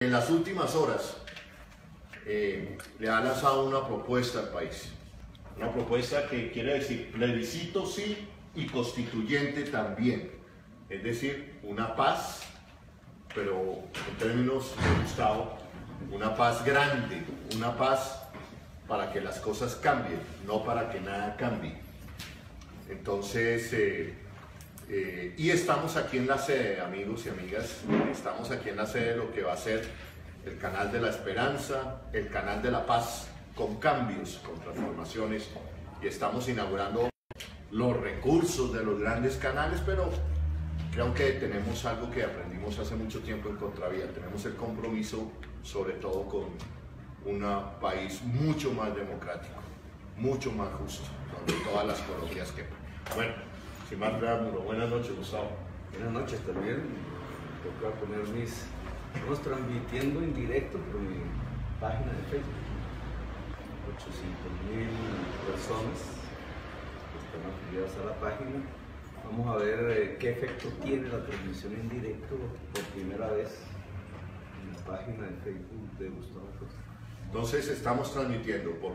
En las últimas horas le ha lanzado una propuesta al país. Una propuesta que quiere decir plebiscito sí y constituyente también. Es decir, una paz, pero en términos de Gustavo, una paz grande, una paz para que las cosas cambien, no para que nada cambie. Entonces, y estamos aquí en la sede, amigos y amigas, estamos aquí en la sede de lo que va a ser el canal de la esperanza, el canal de la paz, con cambios, con transformaciones, y estamos inaugurando los recursos de los grandes canales, pero creo que tenemos algo que aprendimos hace mucho tiempo en Contravía, tenemos el compromiso sobre todo con un país mucho más democrático, mucho más justo, donde todas las Colombias quepan. Bueno, sin más preámbulo, buenas noches, Gustavo. Buenas noches también. Me toca poner estamos transmitiendo en directo por mi página de Facebook. 800.000 personas que están afiliadas a la página. Vamos a ver qué efecto tiene la transmisión en directo por primera vez en la página de Facebook de Gustavo Petro. Entonces estamos transmitiendo por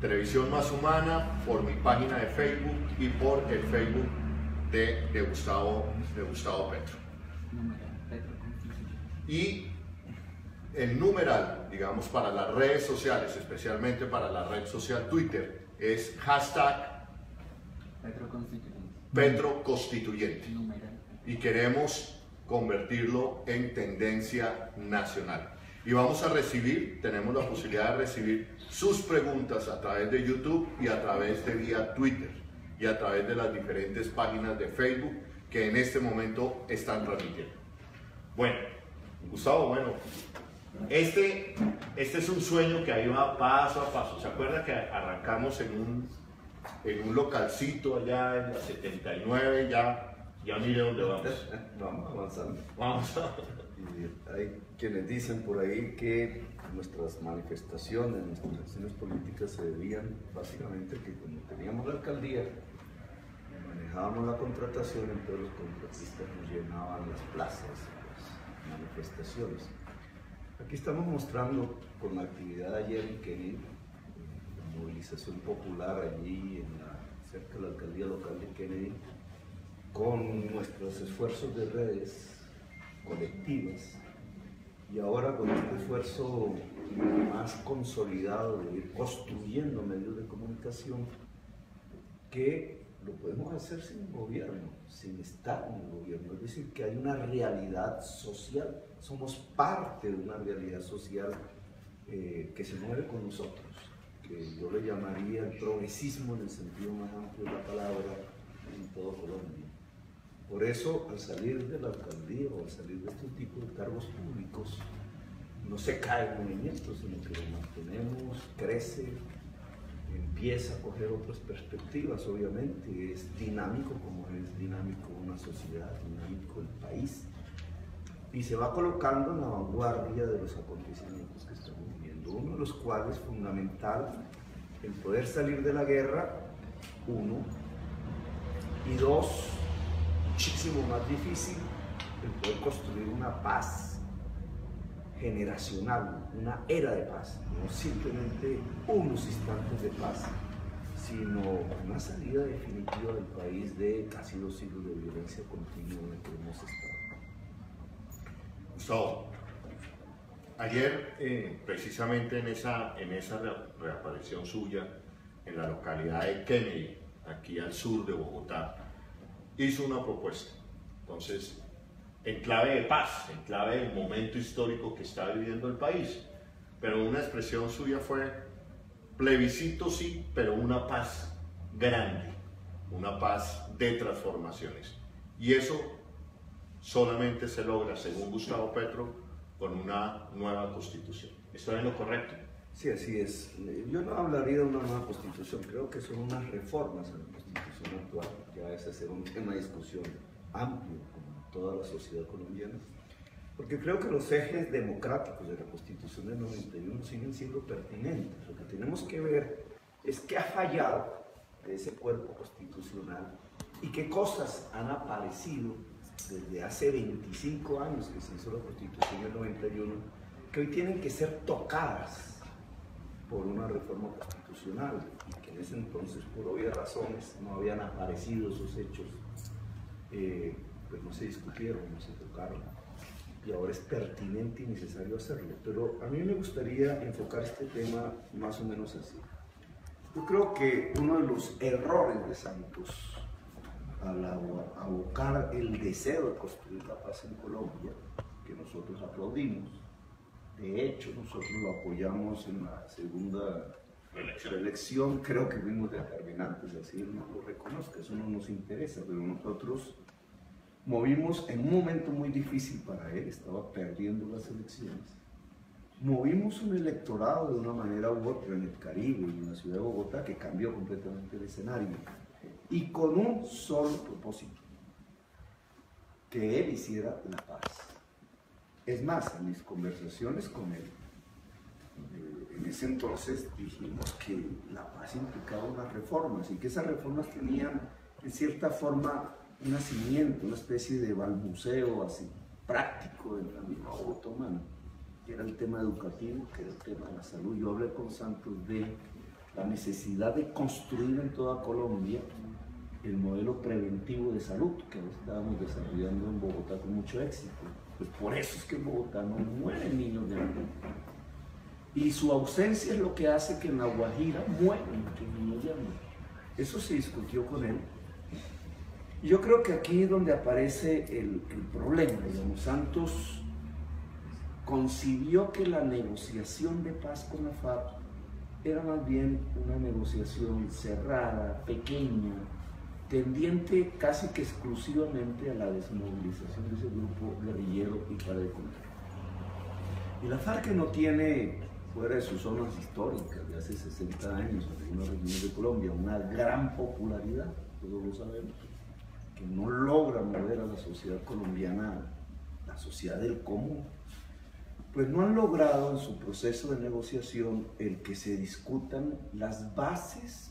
Televisión Más Humana, por mi página de Facebook y por el Facebook de Gustavo Petro. Y el numeral, digamos, para las redes sociales, especialmente para la red social Twitter, es hashtag Petro Constituyente. Y queremos convertirlo en tendencia nacional. Y vamos a recibir, tenemos la posibilidad de recibir sus preguntas a través de YouTube y a través de vía Twitter y a través de las diferentes páginas de Facebook que en este momento están transmitiendo. Bueno, Gustavo, este es un sueño que ahí va paso a paso. ¿Se acuerda que arrancamos en un localcito allá en la 79? Ya mire dónde vamos. Vamos avanzando. Vamos. Y hay quienes dicen por ahí que nuestras manifestaciones, nuestras acciones políticas se debían básicamente que como teníamos la alcaldía, manejábamos la contratación, entonces los contratistas nos llenaban las plazas, las manifestaciones. Aquí estamos mostrando con la actividad de ayer en Kennedy, la movilización popular allí cerca de la alcaldía local de Kennedy, con nuestros esfuerzos de redes colectivas y ahora con este esfuerzo más consolidado de ir construyendo medios de comunicación que lo podemos hacer sin gobierno, sin estar en el gobierno, es decir, que hay una realidad social, somos parte de una realidad social que se mueve con nosotros, que yo le llamaría el progresismo en el sentido más amplio de la palabra en todo Colombia. Por eso, al salir de la alcaldía o al salir de este tipo de cargos públicos, no se cae el movimiento, sino que lo mantenemos, crece, empieza a coger otras perspectivas, obviamente, es dinámico como es dinámico una sociedad, dinámico el país, y se va colocando en la vanguardia de los acontecimientos que estamos viviendo, uno de los cuales fundamental, el poder salir de la guerra, uno, y dos, muchísimo más difícil, el poder construir una paz generacional, una era de paz, no simplemente unos instantes de paz, sino una salida definitiva del país de casi 2 siglos de violencia continua en la que hemos estado. Gustavo, ayer precisamente en esa reaparición suya en la localidad de Kennedy, aquí al sur de Bogotá, hizo una propuesta, entonces, en clave de paz, en clave del momento histórico que está viviendo el país, pero una expresión suya fue plebiscito sí, pero una paz grande, una paz de transformaciones, y eso solamente se logra, según Gustavo Petro, con una nueva constitución. ¿Estoy en lo correcto? Sí, así es. Yo no hablaría de una nueva constitución, creo que son unas reformas a la constitución actual, ya ese será un tema de discusión amplio con toda la sociedad colombiana, porque creo que los ejes democráticos de la constitución del 91 siguen siendo pertinentes. Lo que tenemos que ver es qué ha fallado de ese cuerpo constitucional y qué cosas han aparecido desde hace 25 años que se hizo la Constitución del 91, que hoy tienen que ser tocadas por una reforma constitucional, y que en ese entonces, por obvias razones, no habían aparecido esos hechos, pues no se discutieron, no se tocaron, y ahora es pertinente y necesario hacerlo. Pero a mí me gustaría enfocar este tema más o menos así. Yo creo que uno de los errores de Santos al abocar el deseo de construir la paz en Colombia, que nosotros aplaudimos, de hecho nosotros lo apoyamos en la segunda elección, creo que fuimos determinantes, así él no lo reconozca, eso no nos interesa, pero nosotros movimos en un momento muy difícil para él, estaba perdiendo las elecciones, movimos un electorado de una manera u otra en el Caribe y en la ciudad de Bogotá que cambió completamente el escenario, y con un solo propósito: que él hiciera la paz. Es más, en mis conversaciones con él, en ese entonces dijimos que la paz implicaba unas reformas, y que esas reformas tenían en cierta forma un nacimiento, una especie de balbuceo así práctico de la misma Bogotá humana, que era el tema educativo, que era el tema de la salud. Yo hablé con Santos de la necesidad de construir en toda Colombia el modelo preventivo de salud que estábamos desarrollando en Bogotá con mucho éxito. Pues por eso es que en Bogotá no mueren niños de hambre. Y su ausencia es lo que hace que en La Guajira mueran muchos niños de hambre. Eso se discutió con él. Y yo creo que aquí es donde aparece el problema. Digamos, Santos concibió que la negociación de paz con la FARC era más bien una negociación cerrada, pequeña, tendiente casi que exclusivamente a la desmovilización de ese grupo guerrillero y para de contar. Y la FARC, que no tiene, fuera de sus zonas históricas de hace 60 años en algunas regiones de Colombia, una gran popularidad, todos lo sabemos, que no logra mover a la sociedad colombiana, la sociedad del común, pues no han logrado en su proceso de negociación el que se discutan las bases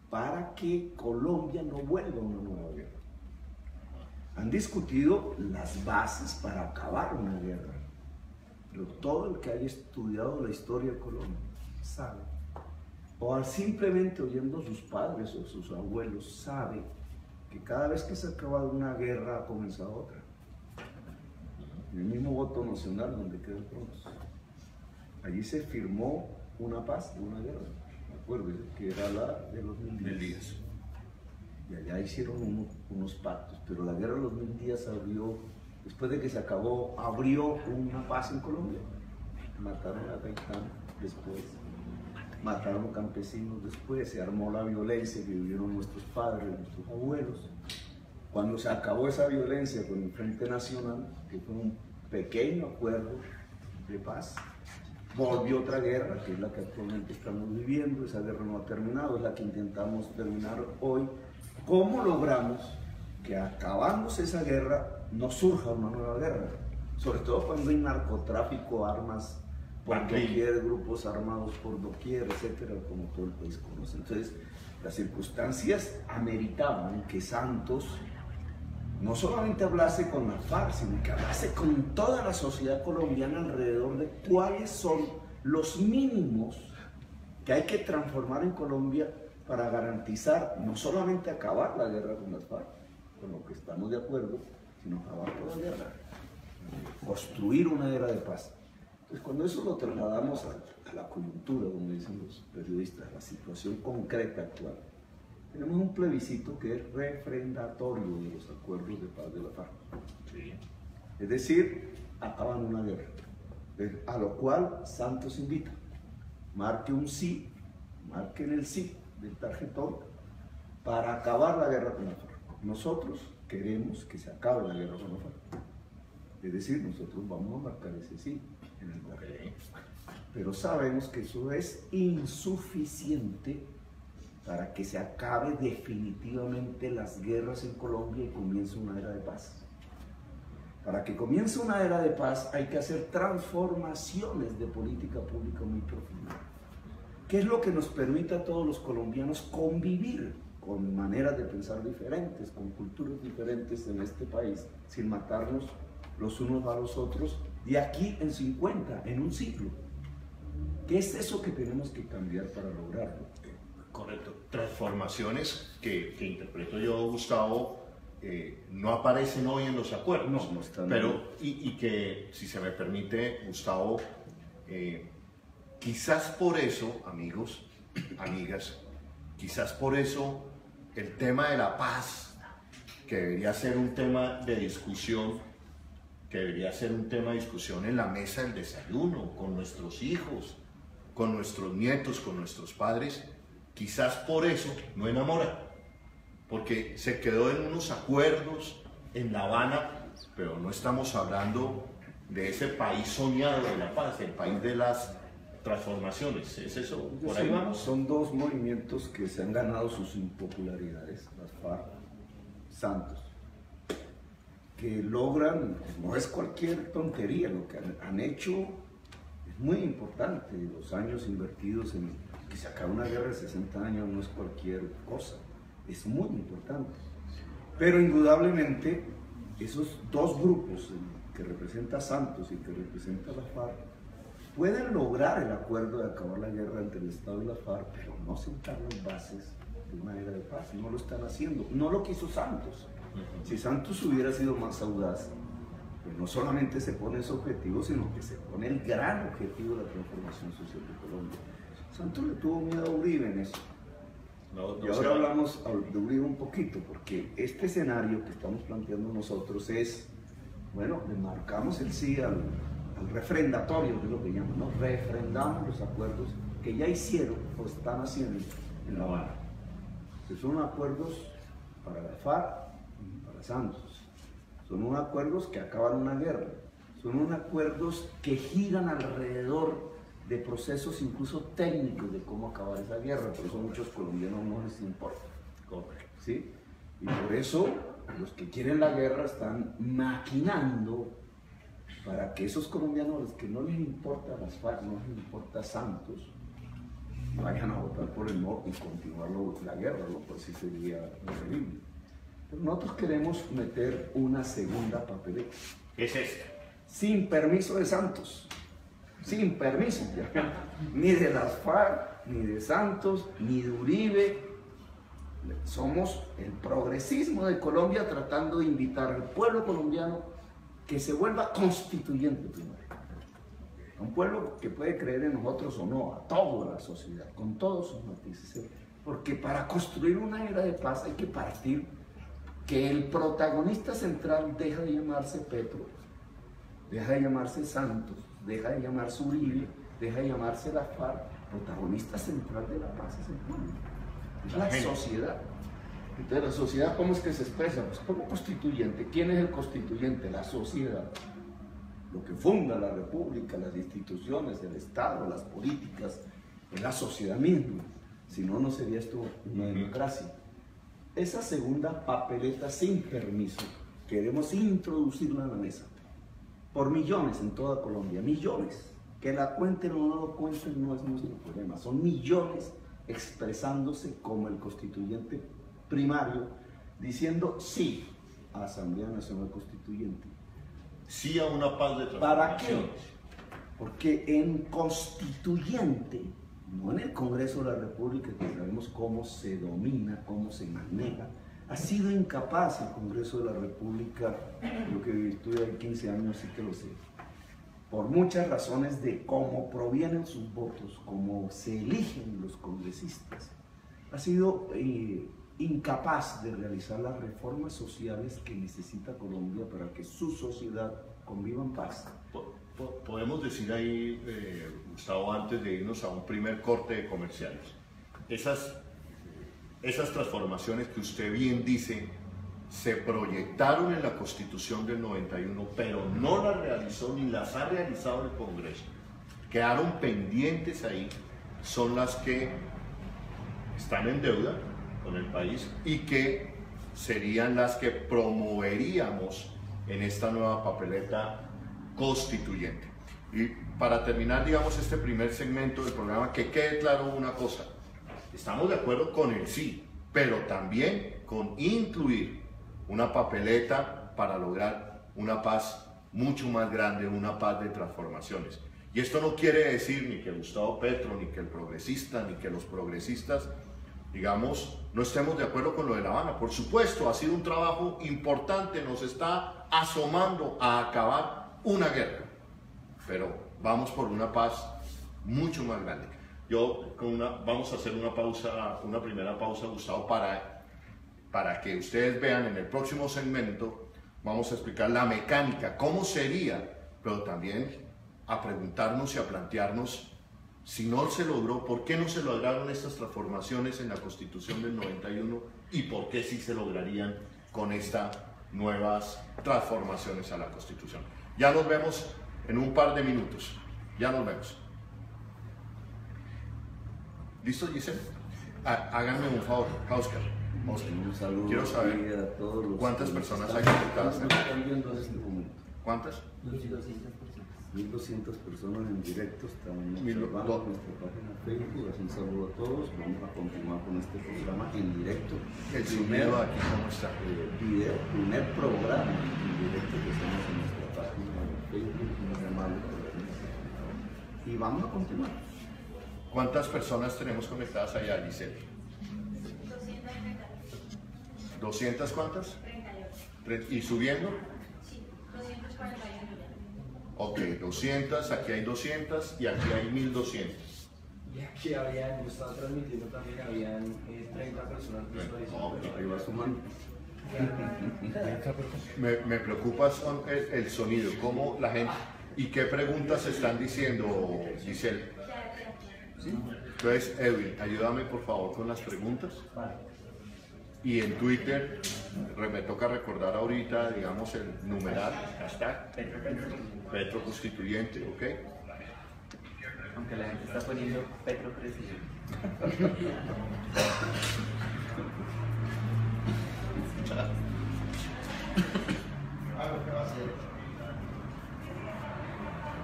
para que Colombia no vuelva a una nueva guerra. Han discutido las bases para acabar una guerra, pero todo el que haya estudiado la historia de Colombia sabe, o simplemente oyendo a sus padres o sus abuelos, sabe que cada vez que se ha acabado una guerra ha comenzado otra. En el mismo voto nacional donde quedó pronto, allí se firmó una paz de una guerra, acuérdense, que era la de los 1000 días. Y allá hicieron unos pactos, pero la guerra de los 1000 días abrió, después de que se acabó, abrió una paz en Colombia. Mataron a Gaitán después, mataron a campesinos después, se armó la violencia que vivieron nuestros padres, nuestros abuelos. Cuando se acabó esa violencia con el Frente Nacional, que fue un pequeño acuerdo de paz, volvió otra guerra, que es la que actualmente estamos viviendo. Esa guerra no ha terminado, es la que intentamos terminar hoy. ¿Cómo logramos que acabándose esa guerra no surja una nueva guerra? Sobre todo cuando hay narcotráfico, armas por doquier, grupos armados por doquier, etcétera, como todo el país conoce. Entonces, las circunstancias ameritaban que Santos no solamente hablase con la FARC, sino que hablase con toda la sociedad colombiana alrededor de cuáles son los mínimos que hay que transformar en Colombia para garantizar no solamente acabar la guerra con las FARC, con lo que estamos de acuerdo, sino acabar toda la guerra, construir una era de paz. Entonces, cuando eso lo trasladamos a la coyuntura, como dicen los periodistas, a la situación concreta actual, tenemos un plebiscito que es refrendatorio de los acuerdos de paz de la FARC. Sí. Es decir, acaban una guerra, a lo cual Santos invita: marque un sí, marquen el sí del tarjetón para acabar la guerra con la FARC. Nosotros queremos que se acabe la guerra con la FARC. Es decir, nosotros vamos a marcar ese sí en el tarjetón. Pero sabemos que eso es insuficiente para que se acabe definitivamente las guerras en Colombia y comience una era de paz. Para que comience una era de paz hay que hacer transformaciones de política pública muy profundas. ¿Qué es lo que nos permite a todos los colombianos convivir con maneras de pensar diferentes, con culturas diferentes en este país, sin matarnos los unos a los otros, de aquí en 50, en un siglo. ¿Qué es eso que tenemos que cambiar para lograrlo? Correcto. Transformaciones que interpreto yo, Gustavo, no aparecen hoy en los acuerdos, No están. Pero, y que, si se me permite, Gustavo, quizás por eso, amigos, amigas, quizás por eso el tema de la paz, que debería ser un tema de discusión, en la mesa del desayuno, con nuestros hijos, con nuestros nietos, con nuestros padres, quizás por eso no enamora, porque se quedó en unos acuerdos en La Habana, pero no estamos hablando de ese país soñado de la paz, el país de las transformaciones. ¿Es eso? ¿Por ahí vamos? Son dos movimientos que se han ganado sus impopularidades, las FARC, Santos, que logran, no es cualquier tontería, lo que han hecho es muy importante. Los años invertidos en que se acabe una guerra de 60 años no es cualquier cosa, es muy importante. Pero indudablemente esos dos grupos, el que representa Santos y el que representa la FARC, pueden lograr el acuerdo de acabar la guerra entre el Estado y la FARC, pero no sentar las bases de una era de paz. No lo están haciendo. No lo quiso Santos. Si Santos hubiera sido más audaz, pues no solamente se pone ese objetivo, sino que se pone el gran objetivo de la transformación social de Colombia. Santos le tuvo miedo a Uribe en eso. Y ahora hablamos de Uribe un poquito, porque este escenario que estamos planteando nosotros es, bueno, le marcamos el sí al refrendatorio, que es lo que llaman, ¿no? Refrendamos los acuerdos que ya hicieron o están haciendo en La Habana. Son acuerdos para la FARC y para Santos. Son unos acuerdos que acaban una guerra. Son unos acuerdos que giran alrededor de procesos incluso técnicos de cómo acabar esa guerra. Por eso a muchos colombianos no les importa. ¿Sí? Y por eso los que quieren la guerra están maquinando para que esos colombianos a los que no les importa las FARC, no les importa Santos, vayan a votar por el no y continuar la guerra, lo cual sí sería terrible. Pero nosotros queremos meter una segunda papeleta. ¿Es esta? Sin permiso de Santos. Sin permiso. Ni de las FARC, ni de Santos, ni de Uribe. Somos el progresismo de Colombia tratando de invitar al pueblo colombiano que se vuelva constituyente primero. Un pueblo que puede creer en nosotros o no, a toda la sociedad, con todos sus matices. Porque para construir una era de paz hay que partir que el protagonista central deja de llamarse Petro, deja de llamarse Santos, deja de llamarse Uribe, deja de llamarse la FARC. El protagonista central de la paz es el pueblo, es la sociedad. Entonces, ¿la sociedad cómo es que se expresa? Pues como constituyente. ¿Quién es el constituyente? La sociedad. Lo que funda la república, las instituciones, el Estado, las políticas, es la sociedad misma. Si no, no sería esto una democracia. Esa segunda papeleta sin permiso, queremos introducirla a la mesa. Por millones en toda Colombia, millones. Que la cuenten o no lo cuenten no es nuestro problema. Son millones expresándose como el constituyente primario, diciendo sí a Asamblea Nacional Constituyente. Sí a una paz de transformación. ¿Para qué? Porque en constituyente, no en el Congreso de la República, que sabemos cómo se domina, cómo se maneja, ha sido incapaz el Congreso de la República, lo que estuve ahí 15 años, sí que lo sé, por muchas razones de cómo provienen sus votos, cómo se eligen los congresistas, ha sido incapaz de realizar las reformas sociales que necesita Colombia para que su sociedad conviva en paz. Podemos decir ahí, Gustavo, antes de irnos a un primer corte de comerciales, esas transformaciones que usted bien dice se proyectaron en la Constitución del 91, pero no las realizó ni las ha realizado el Congreso, quedaron pendientes ahí, son las que están en deuda con el país y que serían las que promoveríamos en esta nueva papeleta constituyente. Y para terminar, digamos, este primer segmento del programa, que quede claro una cosa: estamos de acuerdo con el sí, pero también con incluir una papeleta para lograr una paz mucho más grande, una paz de transformaciones. Y esto no quiere decir ni que Gustavo Petro, ni que el progresista, ni que los progresistas, digamos, no estemos de acuerdo con lo de La Habana. Por supuesto, ha sido un trabajo importante, nos está asomando a acabar una guerra, pero vamos por una paz mucho más grande. Vamos a hacer una pausa, una primera pausa, Gustavo, para que ustedes vean en el próximo segmento. Vamos a explicar la mecánica, cómo sería, pero también a preguntarnos y a plantearnos, si no se logró, ¿por qué no se lograron estas transformaciones en la Constitución del 91 y por qué sí se lograrían con estas nuevas transformaciones a la Constitución? Ya nos vemos en un par de minutos, ya nos vemos. ¿Listo, Giselle? Háganme un favor, Oscar. Un saludo. Quiero saber a todos los cuántas personas hay conectadas. ¿Cuántas? 1.200 personas en directo están observando nuestra página de Facebook. Un saludo a todos. Vamos a continuar con este programa en directo. El sonido aquí, ¿cómo está? Primer programa en directo que hacemos en nuestra página de Facebook. Muy amable por la invitación. Y vamos a continuar. ¿Cuántas personas tenemos conectadas allá, Giselle? 200 cuántas? 38. ¿Y subiendo? Sí, 241. Ok, 200, aquí hay 200 y aquí hay 1200. Y aquí yo estaba transmitiendo también, habían 30 personas visualizando. Ahí va sumando. Me preocupa el sonido, cómo la gente, y qué preguntas están diciendo, Giselle. ¿Sí? Entonces, Edwin, ayúdame por favor con las preguntas. Vale. Y en Twitter, me toca recordar ahorita, digamos, el numeral, hashtag, Petro Constituyente, ¿ok? Aunque la gente está poniendo Petro Presidente.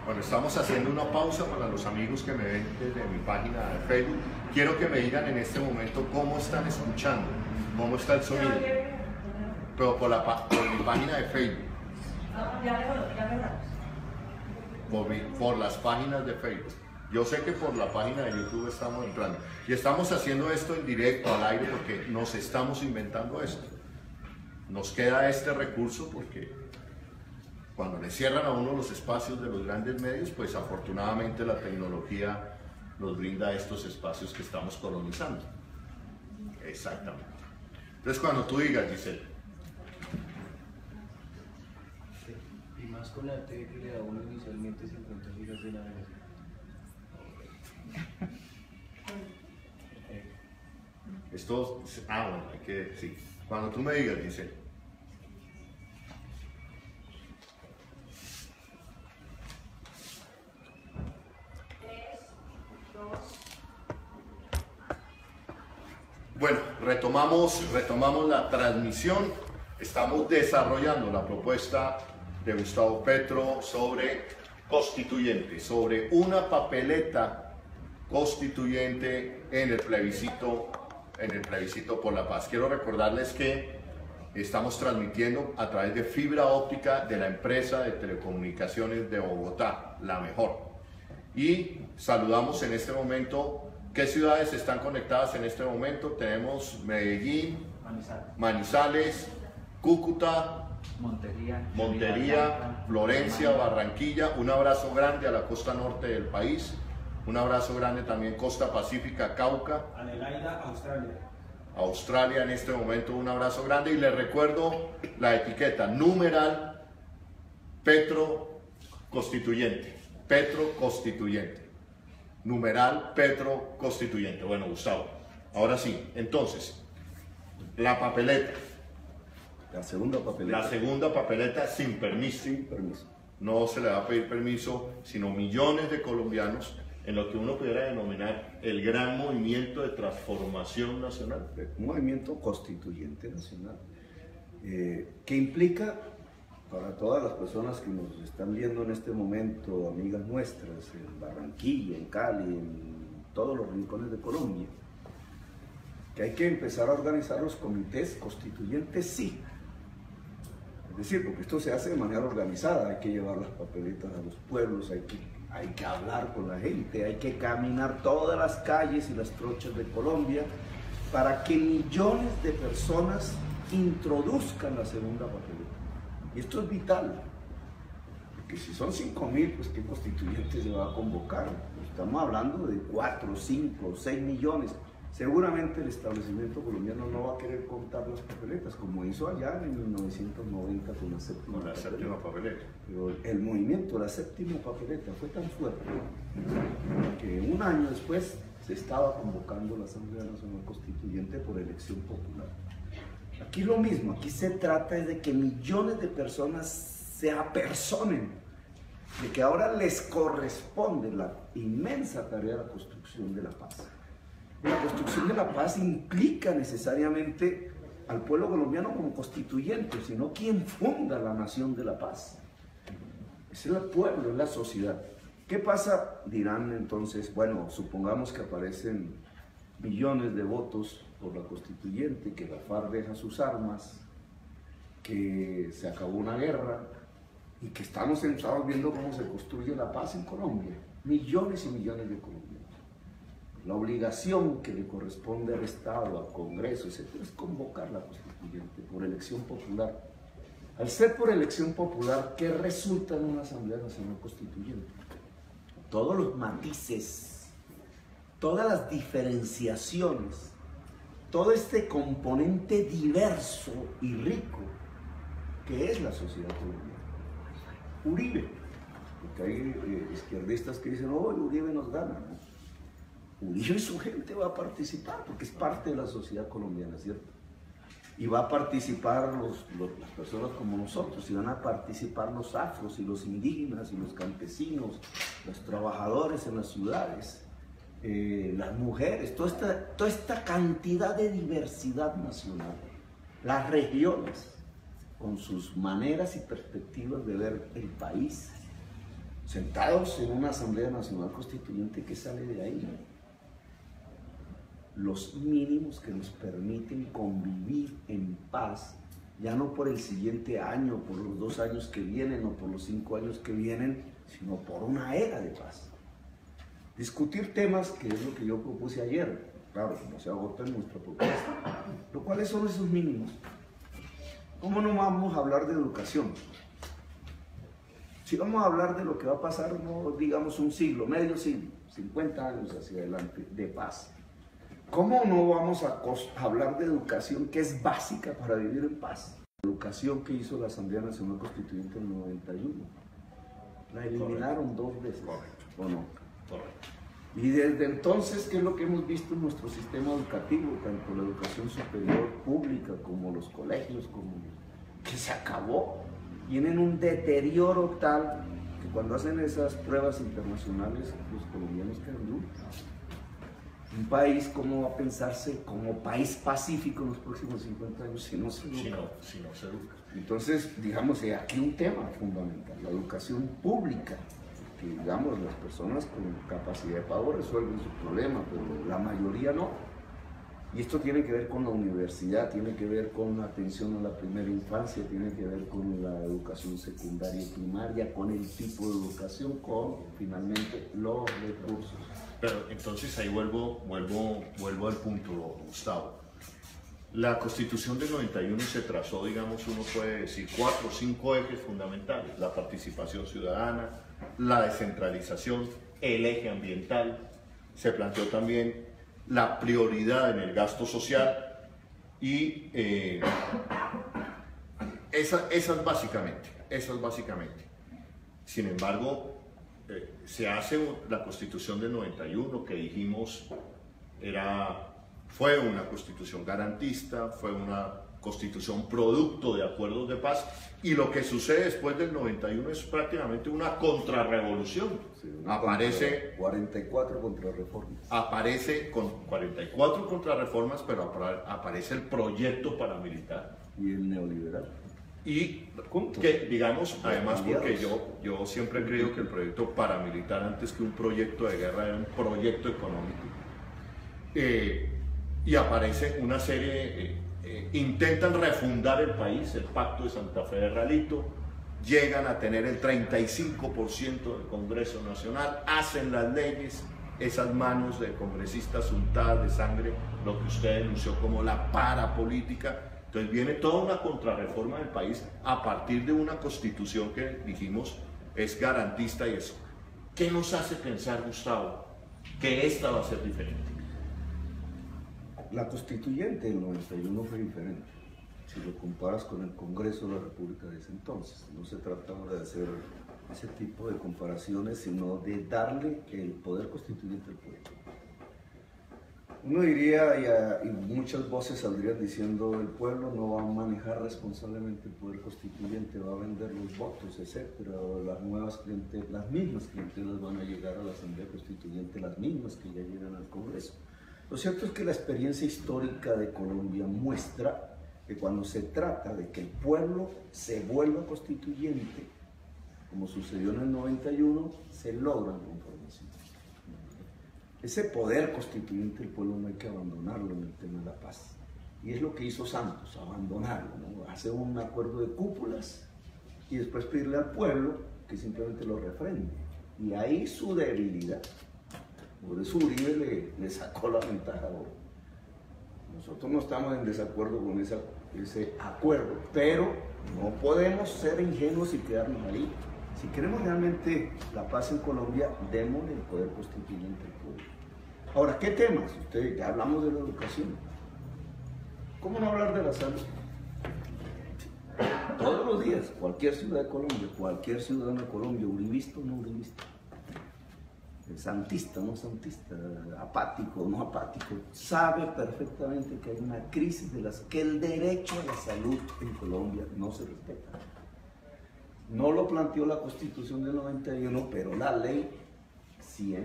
Bueno, estamos haciendo una pausa para los amigos que me ven desde mi página de Facebook. Quiero que me digan en este momento cómo están escuchando, cómo está el sonido, pero por mi página de Facebook, por las páginas de Facebook. Yo sé que por la página de YouTube estamos entrando y estamos haciendo esto en directo, al aire, porque nos estamos inventando esto. Nos queda este recurso porque cuando le cierran a uno los espacios de los grandes medios, pues afortunadamente la tecnología nos brinda estos espacios que estamos colonizando. Exactamente. Entonces cuando tú digas, Giselle. Sí. Y más con la TV que le da uno inicialmente 50 gigas de navegación. Esto, bueno, hay que, sí. Cuando tú me digas, Giselle. Bueno, retomamos la transmisión. Estamos desarrollando la propuesta de Gustavo Petro sobre constituyente, sobre una papeleta constituyente en el plebiscito por la paz. Quiero recordarles que estamos transmitiendo a través de fibra óptica de la empresa de telecomunicaciones de Bogotá, la mejor. Y saludamos en este momento. ¿Qué ciudades están conectadas en este momento? Tenemos Medellín, Manizales, Cúcuta, Montería, Florencia, Barranquilla. Un abrazo grande a la costa norte del país. Un abrazo grande también costa pacífica, Cauca. Adelaida, Australia. Australia en este momento, un abrazo grande. Y les recuerdo la etiqueta, numeral Petro Constituyente. Petro Constituyente. Numeral Petro Constituyente. Bueno, Gustavo, ahora sí, entonces, la papeleta. La segunda papeleta. La segunda papeleta sin permiso. Sin permiso. No se le va a pedir permiso, sino millones de colombianos en lo que uno pudiera denominar el gran movimiento de transformación nacional. Un movimiento constituyente nacional, que implica, para todas las personas que nos están viendo en este momento, amigas nuestras, en Barranquilla, en Cali, en todos los rincones de Colombia, que hay que empezar a organizar los comités constituyentes, sí. Es decir, porque esto se hace de manera organizada, hay que llevar las papeletas a los pueblos, hay que hablar con la gente, hay que caminar todas las calles y las trochas de Colombia para que millones de personas introduzcan la segunda papeleta. Y esto es vital, porque si son 5.000, pues ¿qué constituyente se va a convocar? Estamos hablando de 4, 5, 6 millones. Seguramente el establecimiento colombiano no va a querer contar las papeletas, como hizo allá en 1990 con la séptima papeleta. Pero el movimiento, la séptima papeleta, fue tan fuerte que un año después se estaba convocando la Asamblea Nacional Constituyente por elección popular. Aquí lo mismo, aquí se trata de que millones de personas se apersonen, de que ahora les corresponde la inmensa tarea de la construcción de la paz. La construcción de la paz implica necesariamente al pueblo colombiano como constituyente, sino quien funda la nación de la paz. Es el pueblo, es la sociedad. ¿Qué pasa? Dirán entonces, bueno, supongamos que aparecen millones de votos por la constituyente, que la FARC deja sus armas, que se acabó una guerra y que estamos sentados viendo cómo se construye la paz en Colombia. Millones y millones de colombianos. La obligación que le corresponde al Estado, al Congreso, etc., es convocar la constituyente por elección popular. Al ser por elección popular, ¿qué resulta en una Asamblea Nacional Constituyente? Todos los matices, todas las diferenciaciones, todo este componente diverso y rico que es la sociedad colombiana. Uribe, porque hay izquierdistas que dicen, oh, Uribe nos gana, ¿no? Uribe y su gente va a participar porque es parte de la sociedad colombiana, ¿cierto? Y va a participar las personas como nosotros, y van a participar los afros y los indígenas y los campesinos, los trabajadores en las ciudades, las mujeres, toda esta cantidad de diversidad nacional, las regiones, con sus maneras y perspectivas de ver el país, sentados en una Asamblea Nacional Constituyente que sale de ahí, ¿no? Los mínimos que nos permiten convivir en paz, ya no por el siguiente año, por los 2 años que vienen o por los 5 años que vienen, sino por una era de paz. Discutir temas, que es lo que yo propuse ayer, claro, no se agota en nuestra propuesta, pero ¿cuáles son esos mínimos? ¿Cómo no vamos a hablar de educación? Si vamos a hablar de lo que va a pasar, no digamos un siglo, medio siglo, 50 años hacia adelante, de paz. ¿Cómo no vamos a hablar de educación que es básica para vivir en paz? La educación que hizo la Asamblea Nacional Constituyente en el 91. La eliminaron 2 veces, ¿o no? Correcto. Y desde entonces, ¿qué es lo que hemos visto en nuestro sistema educativo? Tanto la educación superior pública como los colegios, que se acabó. Tienen un deterioro tal que cuando hacen esas pruebas internacionales, los colombianos quedan duros. Un país, ¿cómo va a pensarse como país pacífico en los próximos 50 años si no se educa? Si no se educa. Entonces, digamos, aquí un tema fundamental, la educación pública, que digamos, las personas con capacidad de pago resuelven sus problemas, pero la mayoría no. Y esto tiene que ver con la universidad, tiene que ver con la atención a la primera infancia, tiene que ver con la educación secundaria y primaria, con el tipo de educación, con finalmente los recursos. Pero entonces ahí vuelvo al punto, Gustavo. La Constitución del 91 se trazó, digamos, uno puede decir 4 o 5 ejes fundamentales: la participación ciudadana, la descentralización, el eje ambiental. Se planteó también la prioridad en el gasto social y esas básicamente. Sin embargo, se hace la Constitución del 91, que dijimos fue una constitución garantista, fue una constitución producto de acuerdos de paz, y lo que sucede después del 91 es prácticamente una contrarrevolución. Sí, aparece 44 contrarreformas. Aparece con 44 contrarreformas, pero aparece el proyecto paramilitar. Y el neoliberal. Y que, digamos, además, porque yo siempre creo que el proyecto paramilitar, antes que un proyecto de guerra, era un proyecto económico. y aparece una serie, intentan refundar el país, el Pacto de Santa Fe de Ralito, llegan a tener el 35% del Congreso Nacional, hacen las leyes, esas manos de congresistas untadas de sangre, lo que usted denunció como la parapolítica. Entonces viene toda una contrarreforma del país a partir de una constitución que dijimos es garantista y eso. ¿Qué nos hace pensar, Gustavo, que esta va a ser diferente? La constituyente del 91 fue diferente. Si lo comparas con el Congreso de la República de ese entonces, no se trata ahora de hacer ese tipo de comparaciones, sino de darle el poder constituyente al pueblo. Uno diría, y muchas voces saldrían diciendo, el pueblo no va a manejar responsablemente el poder constituyente, va a vender los votos, etc. Las mismas clientelas van a llegar a la Asamblea Constituyente, las mismas que ya llegan al Congreso. Lo cierto es que la experiencia histórica de Colombia muestra que cuando se trata de que el pueblo se vuelva constituyente, como sucedió en el 91, se logran conformaciones. Ese poder constituyente del pueblo no hay que abandonarlo en el tema de la paz. Y es lo que hizo Santos, abandonarlo, ¿no? Hacer un acuerdo de cúpulas y después pedirle al pueblo que simplemente lo refrende. Y ahí su debilidad. Por eso Uribe le sacó la ventaja. Nosotros no estamos en desacuerdo con ese acuerdo, pero no podemos ser ingenuos y quedarnos ahí. Si queremos realmente la paz en Colombia, démosle el poder constituyente al pueblo. Ahora, ¿qué temas? Ya hablamos de la educación. ¿Cómo no hablar de la salud? Todos los días, cualquier ciudad de Colombia, cualquier ciudadano de Colombia, uribista o no uribista, santista o no santista, apático o no apático, sabe perfectamente que hay una crisis de las que el derecho a la salud en Colombia no se respeta. No lo planteó la Constitución del 91, pero la ley sí,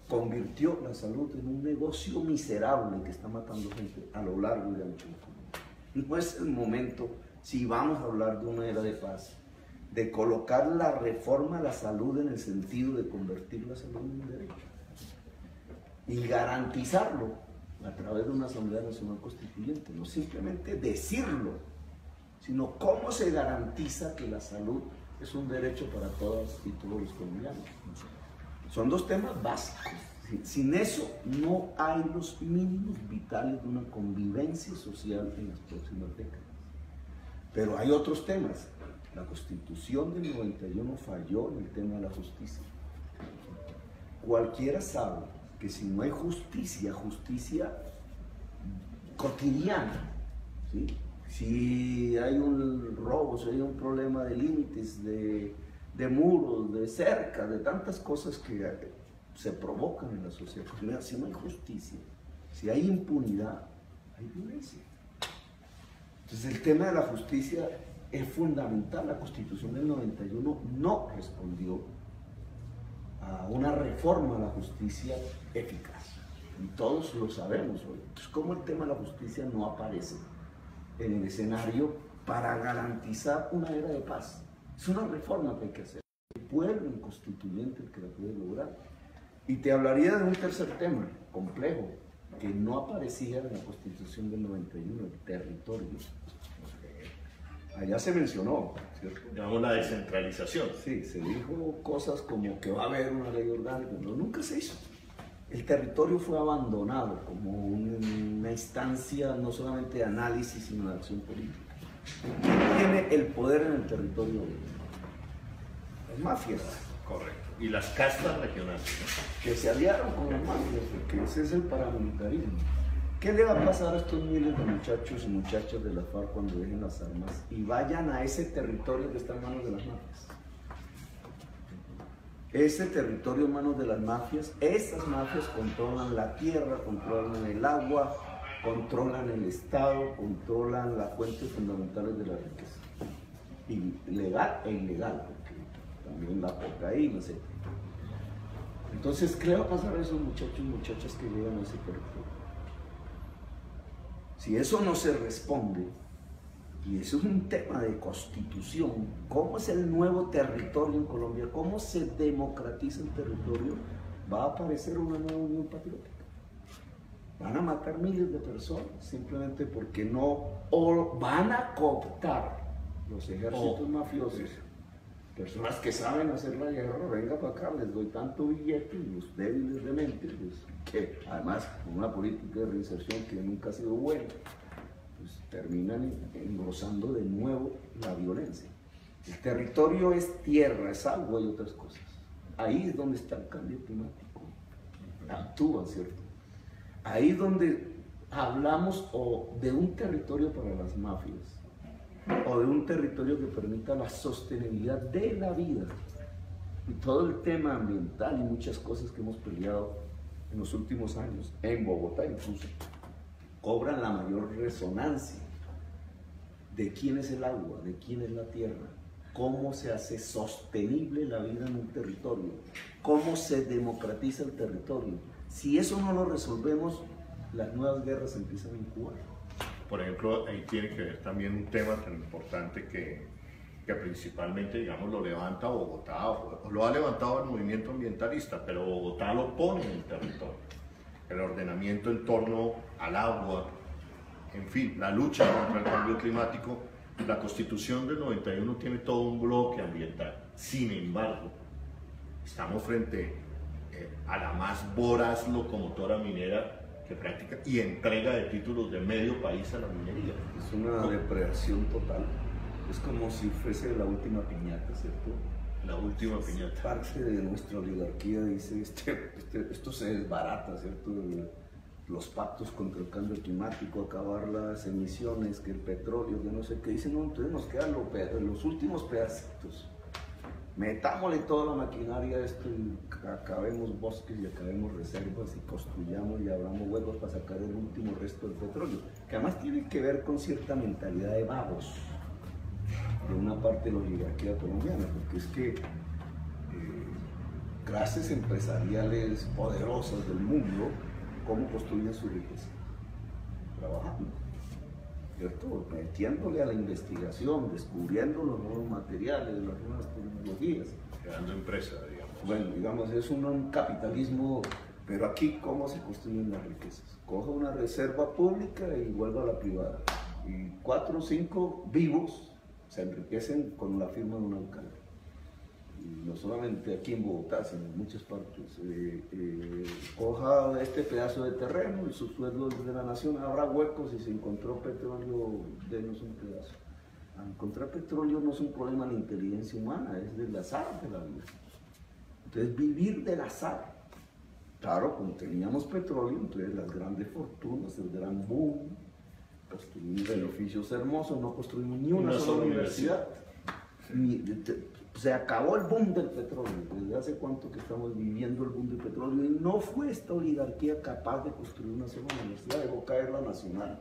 convirtió la salud en un negocio miserable que está matando gente a lo largo y ancho de Colombia. No es el momento, si vamos a hablar de una era de paz, de colocar la reforma a la salud en el sentido de convertir la salud en un derecho y garantizarlo a través de una Asamblea Nacional Constituyente, no simplemente decirlo, sino cómo se garantiza que la salud es un derecho para todas y todos los colombianos. Son dos temas básicos. Sin eso no hay los mínimos vitales de una convivencia social en las próximas décadas. Pero hay otros temas. La Constitución del 91 falló en el tema de la justicia. Cualquiera sabe que si no hay justicia, justicia cotidiana, ¿sí? Si hay un robo, si hay un problema de límites, de muros, de cercas, de tantas cosas que se provocan en la sociedad, si no hay justicia, si hay impunidad, hay violencia. Entonces el tema de la justicia es fundamental. La Constitución del 91 no respondió a una reforma a la justicia eficaz. Y todos lo sabemos hoy. Entonces, ¿cómo el tema de la justicia no aparece en el escenario para garantizar una era de paz? Es una reforma que hay que hacer. El pueblo constituyente el que la puede lograr. Y te hablaría de un tercer tema complejo que no aparecía en la Constitución del 91, el territorio. Allá se mencionó, ¿cierto? Llamamos la descentralización. Sí, se dijo cosas como que va a haber una ley orgánica, pero nunca se hizo. El territorio fue abandonado como una instancia no solamente de análisis, sino de acción política. ¿Quién tiene el poder en el territorio? Las mafias. Correcto. Y las castas regionales. Que se aliaron con las mafias, porque ese es el paramilitarismo. ¿Qué le va a pasar a estos miles de muchachos y muchachas de la FARC cuando dejen las armas y vayan a ese territorio que está en manos de las mafias? Ese territorio en manos de las mafias, esas mafias controlan la tierra, controlan el agua, controlan el Estado, controlan las fuentes fundamentales de la riqueza. Y legal e ilegal, porque también la cocaína, etc. Entonces, ¿qué le va a pasar a esos muchachos y muchachas que llegan a ese territorio? Si eso no se responde, y eso es un tema de constitución, ¿cómo es el nuevo territorio en Colombia? ¿Cómo se democratiza el territorio? Va a aparecer una nueva Unión Patriótica. van a matar miles de personas simplemente porque no, o van a cooptar los ejércitos mafiosos, personas que saben hacer la guerra, venga para acá, les doy tanto billete, y los débiles de mente, pues, que además con una política de reinserción que nunca ha sido buena, pues terminan engrosando de nuevo la violencia. El territorio es tierra, es agua y otras cosas. Ahí es donde está el cambio climático. Actúa, ¿cierto? Ahí es donde hablamos o de un territorio para las mafias, o de un territorio que permita la sostenibilidad de la vida. Y todo el tema ambiental y muchas cosas que hemos peleado en los últimos años, en Bogotá incluso, cobran la mayor resonancia de quién es el agua, de quién es la tierra, cómo se hace sostenible la vida en un territorio, cómo se democratiza el territorio. Si eso no lo resolvemos, las nuevas guerras empiezan a incubar. Por ejemplo, ahí tiene que ver también un tema tan importante que principalmente, digamos, lo levanta Bogotá, o lo ha levantado el movimiento ambientalista, pero Bogotá lo pone en el territorio. El ordenamiento en torno al agua, en fin, la lucha contra el cambio climático. La Constitución del 91 tiene todo un bloque ambiental. Sin embargo, estamos frente a la más voraz locomotora minera que practica y entrega de títulos de medio país a la minería. Es una depredación total. Es como si fuese la última piñata, ¿cierto? La última piñata. Parte de nuestra oligarquía dice, esto se desbarata, ¿cierto? Los pactos contra el cambio climático, acabar las emisiones, que el petróleo, que no sé qué. Dicen, no, entonces nos quedan los últimos pedacitos. Metámosle toda la maquinaria a esto y acabemos bosques y acabemos reservas y construyamos y abramos huecos para sacar el último resto del petróleo. Que además tiene que ver con cierta mentalidad de vagos de una parte de la oligarquía colombiana, porque es que clases empresariales poderosas del mundo, ¿cómo construyen su riqueza? Trabajando, ¿cierto? Metiéndole a la investigación, descubriendo los nuevos materiales, las nuevas tecnologías. Creando empresas, digamos. Bueno, digamos, es un capitalismo, pero aquí, ¿cómo se construyen las riquezas? Coja una reserva pública y vuelva a la privada. Y 4 o 5 vivos se enriquecen con la firma de un alcalde. Y no solamente aquí en Bogotá, sino en muchas partes. Coja este pedazo de terreno, el subsuelo de la nación, habrá huecos y se encontró petróleo, denos un pedazo. Al encontrar petróleo no es un problema de la inteligencia humana, es del azar de la vida. Entonces, vivir del azar. Claro, como teníamos petróleo, entonces las grandes fortunas, el gran boom, construimos edificios hermosos, no construimos ni una sola universidad. Se acabó el boom del petróleo. ¿Desde hace cuánto que estamos viviendo el boom del petróleo? Y no fue esta oligarquía capaz de construir una sola universidad, dejó caer la nacional.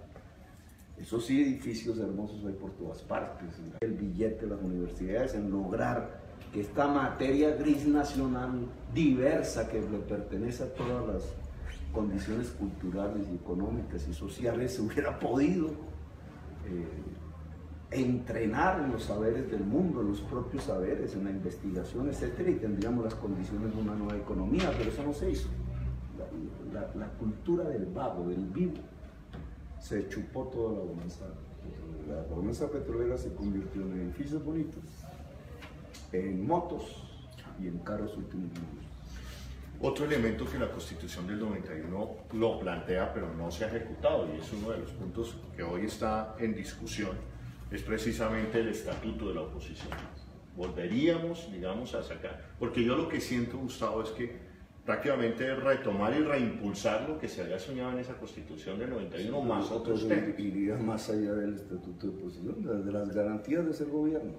Eso sí, edificios hermosos hay por todas partes. El billete de las universidades en lograr que esta materia gris nacional diversa que le pertenece a todas las condiciones culturales y económicas y sociales se hubiera podido entrenar en los saberes del mundo, en los propios saberes, en la investigación, etcétera, y tendríamos las condiciones de una nueva economía, pero eso no se hizo. La cultura del vago, del vivo, se chupó toda la bonanza. La bonanza petrolera se convirtió en edificios bonitos, en motos y en carros últimos modelos. Otro elemento que la Constitución del 91 lo plantea, pero no se ha ejecutado, y es uno de los puntos que hoy está en discusión, es precisamente el estatuto de la oposición. Volveríamos, digamos, a sacar, porque yo lo que siento, Gustavo, es que prácticamente retomar y reimpulsar lo que se había soñado en esa Constitución del 91, sí, más otros temas. Iría más allá del estatuto de oposición, de las garantías de ser gobierno.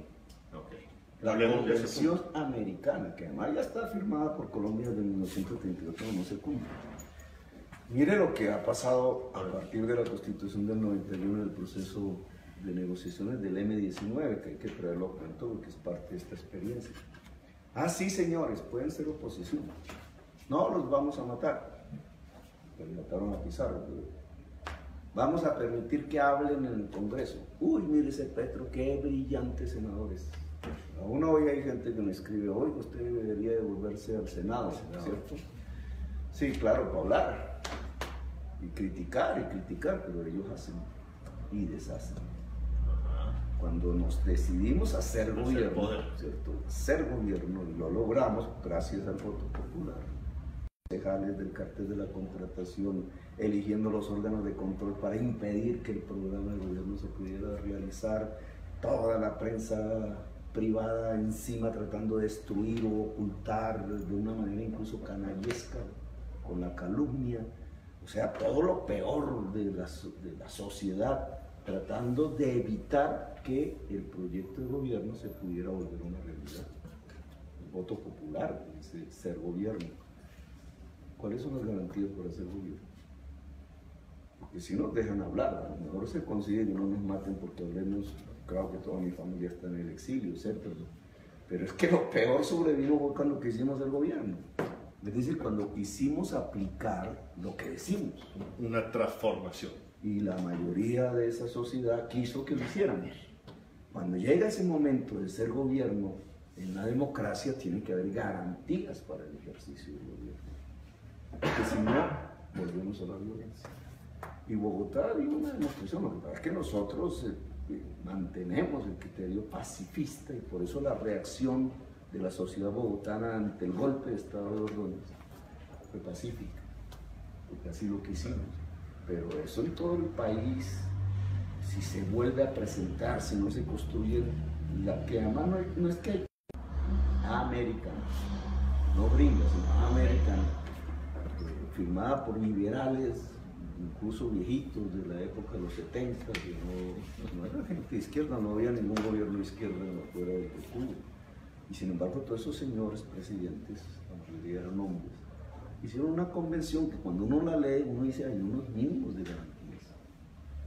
Okay. La Convención Americana, que además ya está firmada por Colombia desde 1938, no se cumple. Mire lo que ha pasado a partir de la Constitución del 91, el proceso de negociaciones del M-19, que hay que traerlo a cuento porque es parte de esta experiencia. Ah, sí, señores, pueden ser oposición. No los vamos a matar. Pero mataron a Pizarro. Pero vamos a permitir que hablen en el Congreso. Uy, mire ese Petro, qué brillantes senadores. Aún hoy hay gente que me escribe, hoy usted debería devolverse al Senado, ¿cierto? Sí, claro, para hablar. y criticar, pero ellos hacen y deshacen. Cuando nos decidimos a ser gobierno, ¿cierto? Ser gobierno, y lo logramos gracias al voto popular. Concejales del cartel de la contratación, eligiendo los órganos de control para impedir que el programa de gobierno se pudiera realizar, toda la prensa privada encima tratando de destruir o ocultar de una manera incluso canallesca, con la calumnia, o sea, todo lo peor de la sociedad, tratando de evitar que el proyecto de gobierno se pudiera volver una realidad. El voto popular, dice ser gobierno. ¿Cuáles son las garantías para ser gobierno? Porque si nos dejan hablar, a lo mejor se consigue que no nos maten porque hablemos, claro que toda mi familia está en el exilio, ¿cierto? Pero es que lo peor sobrevino fue cuando quisimos el gobierno. Es decir, cuando quisimos aplicar lo que decimos. Una transformación. Y la mayoría de esa sociedad quiso que lo hiciéramos. Cuando llega ese momento de ser gobierno, en la democracia tiene que haber garantías para el ejercicio del gobierno. Porque si no, volvemos a la violencia. Y Bogotá dio una demostración. Lo que pasa es que nosotros mantenemos el criterio pacifista y por eso la reacción de la sociedad bogotana ante el golpe de Estado de Ordóñez fue pacífica, porque así lo quisimos. Pero eso en todo el país, si se vuelve a presentar, si no se construye, que además no es que hay americanos, no gringas, sino americanos, firmada por liberales, incluso viejitos de la época de los 70, que no era gente de izquierda, no había ningún gobierno de izquierda fuera de Cuba. Y sin embargo, todos esos señores presidentes, la mayoría eran hombres, hicieron una convención que cuando uno la lee, uno dice hay unos mínimos de garantías.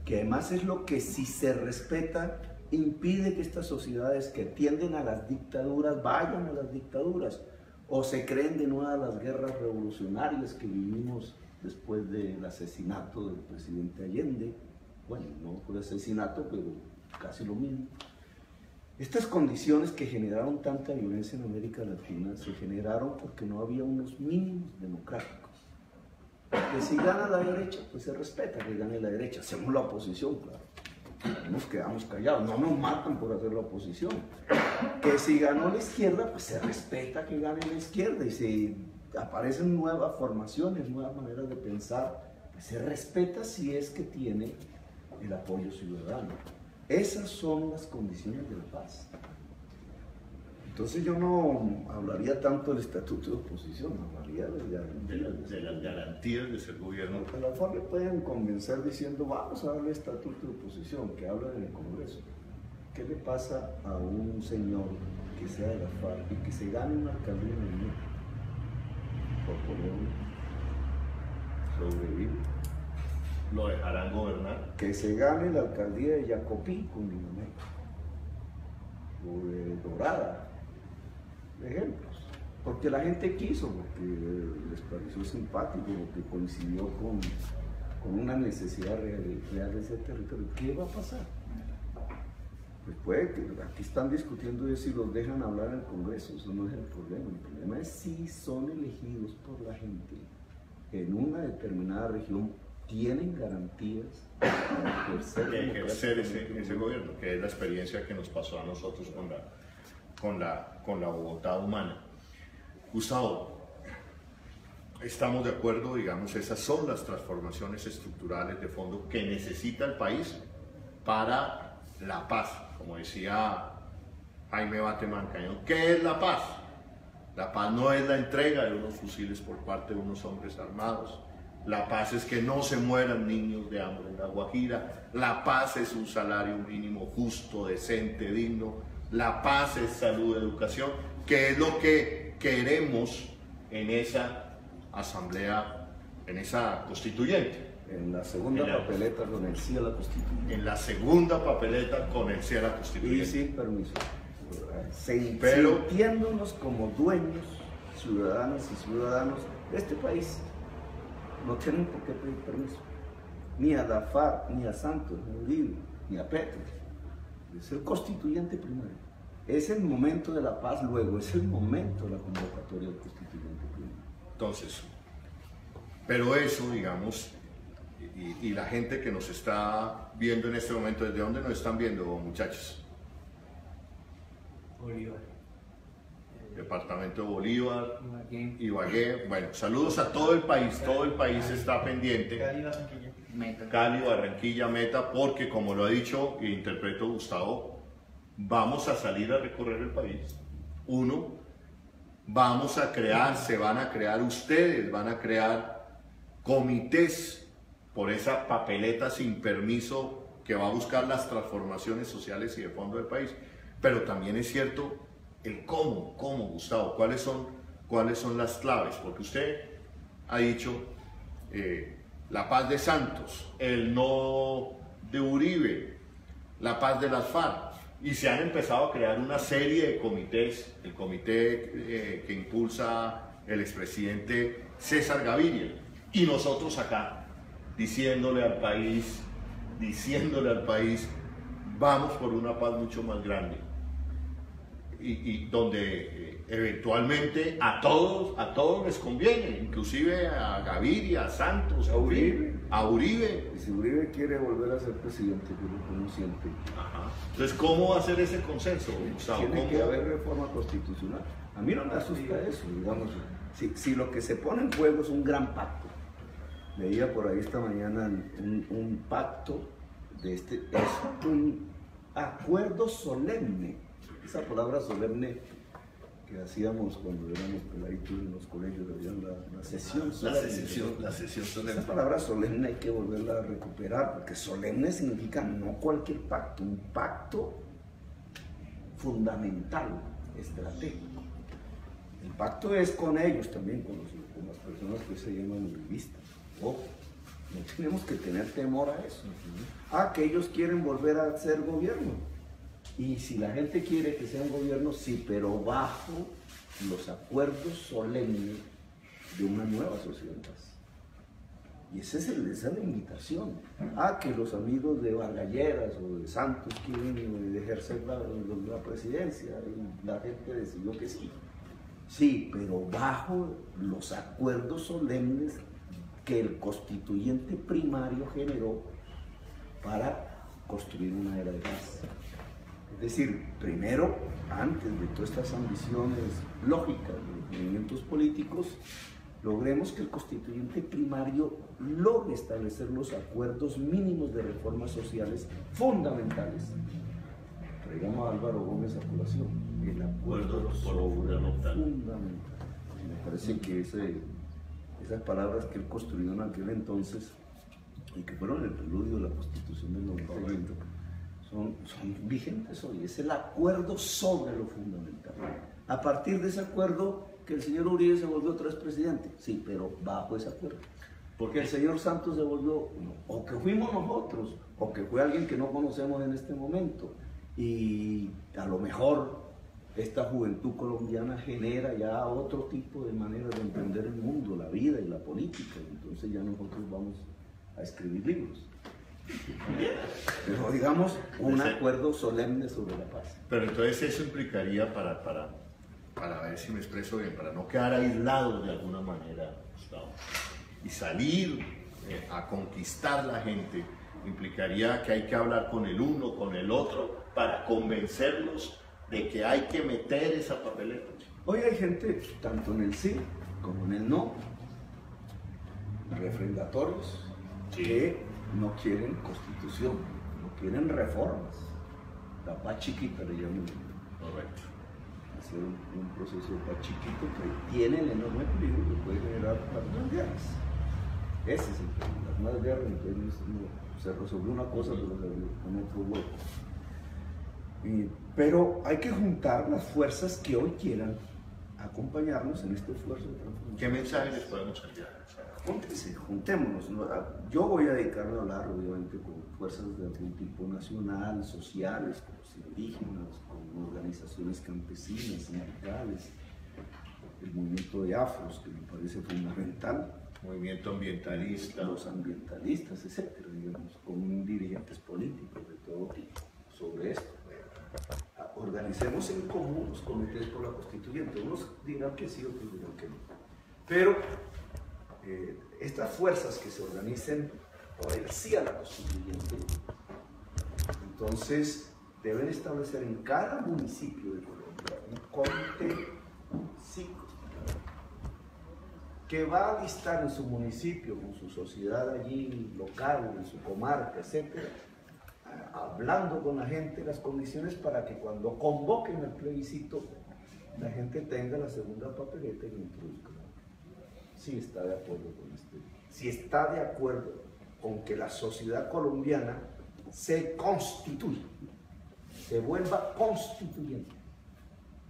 Que además es lo que, si se respeta, impide que estas sociedades que tienden a las dictaduras vayan a las dictaduras o se creen de nuevo las guerras revolucionarias que vivimos después del asesinato del presidente Allende. Bueno, no fue asesinato, pero casi lo mismo. Estas condiciones que generaron tanta violencia en América Latina se generaron porque no había unos mínimos democráticos. Porque si gana la derecha, pues se respeta que gane la derecha. Hacemos la oposición, claro. Nos quedamos callados, no nos matan por hacer la oposición. Que si ganó la izquierda, pues se respeta que gane la izquierda. Y si aparecen nuevas formaciones, nuevas maneras de pensar, pues se respeta si es que tiene el apoyo ciudadano. Esas son las condiciones de la paz. Entonces yo no hablaría tanto del estatuto de oposición, hablaría de las garantías de ser gobierno. Porque a la FARC le pueden convencer diciendo vamos a darle estatuto de oposición, que habla en el Congreso. ¿Qué le pasa a un señor que sea de la FARC y que se gane una alcaldía en el mundo? Por ponerlo, sobrevive. ¿Lo dejarán gobernar? Que se gane la alcaldía de Yacopí con Dinamarca, o de Dorada, ejemplos. Porque la gente quiso, porque les pareció simpático, porque coincidió con una necesidad real de ese territorio. ¿Qué va a pasar? Pues puede que aquí están discutiendo de si los dejan hablar en el Congreso, eso no es el problema. El problema es si son elegidos por la gente en una determinada región, tienen garantías para ejercer ese gobierno, que es la experiencia que nos pasó a nosotros con la Bogotá humana. Gustavo, estamos de acuerdo, digamos, esas son las transformaciones estructurales de fondo que necesita el país para la paz, como decía Jaime Bateman Cañón. ¿Qué es la paz? La paz no es la entrega de unos fusiles por parte de unos hombres armados. La paz es que no se mueran niños de hambre en La Guajira. La paz es un salario mínimo justo, decente, digno. La paz es salud, educación, que es lo que queremos en esa asamblea, en esa constituyente. En la segunda papeleta con el sí a la constituyente. En la segunda papeleta con el sí a la constituyente. Y sin permiso. Sintiéndonos como dueños, ciudadanas y ciudadanos de este país. No tienen por qué pedir permiso, ni a la FARC, ni a Santos, ni a Uribe, ni a Petro. Es el constituyente primero. Es el momento de la paz luego, es el momento de la convocatoria del constituyente primero. Entonces, pero eso, digamos, y la gente que nos está viendo en este momento, ¿desde dónde nos están viendo, muchachos? Bolívar. Departamento de Bolívar, Ibagué, Ibagué. Bueno, saludos a todo el país está pendiente. Cali, Barranquilla. Meta. Cali, Barranquilla, Meta, porque como lo ha dicho e interpreto Gustavo, vamos a salir a recorrer el país. Uno, vamos a crear, se van a crear ustedes, van a crear comités por esa papeleta sin permiso que va a buscar las transformaciones sociales y de fondo del país. Pero también es cierto el cómo, Gustavo, cuáles son las claves, porque usted ha dicho la paz de Santos, el no de Uribe, la paz de las FARC, y se han empezado a crear una serie de comités, el comité que impulsa el expresidente César Gaviria, y nosotros acá, diciéndole al país, vamos por una paz mucho más grande, y donde eventualmente a todos les conviene, inclusive a Gaviria, a Santos, a Uribe. Y si Uribe quiere volver a ser presidente, que es lo que uno siente, Ajá. Entonces, ¿cómo hacer ese consenso, Gustavo? tiene que haber reforma constitucional. A mí no me asusta eso, digamos. Si lo que se pone en juego es un gran pacto, leía por ahí esta mañana un pacto es un acuerdo solemne. Esa palabra solemne que hacíamos cuando éramos peladitos en los colegios, habían la sesión solemne. La sesión solemne. Esa palabra solemne hay que volverla a recuperar, porque solemne significa no cualquier pacto, un pacto fundamental, estratégico. El pacto es con ellos también, con las personas que se llaman uribistas. Ojo, no tenemos que tener temor a eso. Que ellos quieren volver a ser gobierno. Y si la gente quiere que sea un gobierno, sí, pero bajo los acuerdos solemnes de una nueva sociedad. Y esa es la invitación. Que los amigos de Vargalleras o de Santos quieren ejercer la presidencia, y la gente decidió que sí. Sí, pero bajo los acuerdos solemnes que el constituyente primario generó para construir una era de paz. Es decir, primero, antes de todas estas ambiciones lógicas de los movimientos políticos, logremos que el constituyente primario logre establecer los acuerdos mínimos de reformas sociales fundamentales. Traigamos a Álvaro Gómez a colación, el acuerdo fundamental. Me parece que esas palabras que él construyó en aquel entonces y que fueron el preludio de la Constitución del 91 son vigentes hoy. Es el acuerdo sobre lo fundamental. A partir de ese acuerdo, que el señor Uribe se volvió otra vez presidente, sí, pero bajo ese acuerdo. Porque el señor Santos se volvió, o que fuimos nosotros, o que fue alguien que no conocemos en este momento. Y a lo mejor esta juventud colombiana genera ya otro tipo de manera de entender el mundo, la vida y la política. Entonces ya nosotros vamos a escribir libros. Pero digamos, un acuerdo solemne sobre la paz. Pero entonces eso implicaría, para ver si me expreso bien, para no quedar aislado de alguna manera, Gustavo, y salir a conquistar la gente, implicaría que hay que hablar con el uno, con el otro, para convencerlos de que hay que meter esa papeleta. Hoy hay gente, tanto en el sí como en el no, refrendatorios, que no quieren constitución, no quieren reformas. La paz chiquita le llaman. Correcto. Hacer un proceso de paz chiquito que tiene el enorme peligro que puede generar las nuevas guerras. Ese es el peligro. Las nuevas guerras, entonces se resolvió una cosa, pero se abrió con otro hueco. Pero hay que juntar las fuerzas que hoy quieran acompañarnos en este esfuerzo de transformación. ¿Qué mensaje les podemos enviar? Júntense, juntémonos. Yo voy a dedicarme a hablar, obviamente, con fuerzas de algún tipo nacional, sociales, con los indígenas, con organizaciones campesinas, sindicales, el movimiento de afros, que me parece fundamental. Movimiento ambientalista. Los ambientalistas, etcétera, digamos, con dirigentes políticos de todo tipo sobre esto. Organicemos en común los comités por la constituyente. Unos dirán que sí, otros dirán que no. Pero estas fuerzas que se organicen para ir sí a la constituyente, entonces deben establecer en cada municipio de Colombia un comité psico que va a listar en su municipio, con su sociedad allí local, en su comarca, etcétera, hablando con la gente las condiciones para que cuando convoquen el plebiscito la gente tenga la segunda papeleta y lo introduzca. Si está de acuerdo con esto, si está de acuerdo con que la sociedad colombiana se constituya, se vuelva constituyente,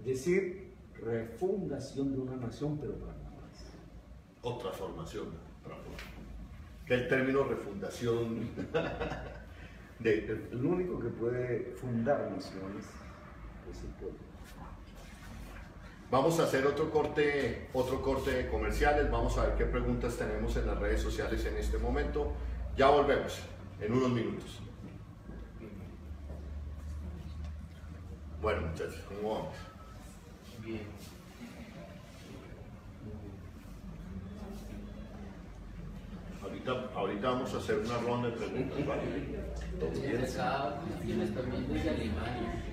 es decir, refundación de una nación, pero para nada más. Otra formación, que el término refundación El único que puede fundar naciones es el pueblo. Vamos a hacer otro corte de comerciales, vamos a ver qué preguntas tenemos en las redes sociales en este momento. Ya volvemos en unos minutos. Bueno, muchachos, ¿cómo vamos? Bien. Ahorita vamos a hacer una ronda de preguntas, ¿vale? Acá quien está viendo desde Alemania.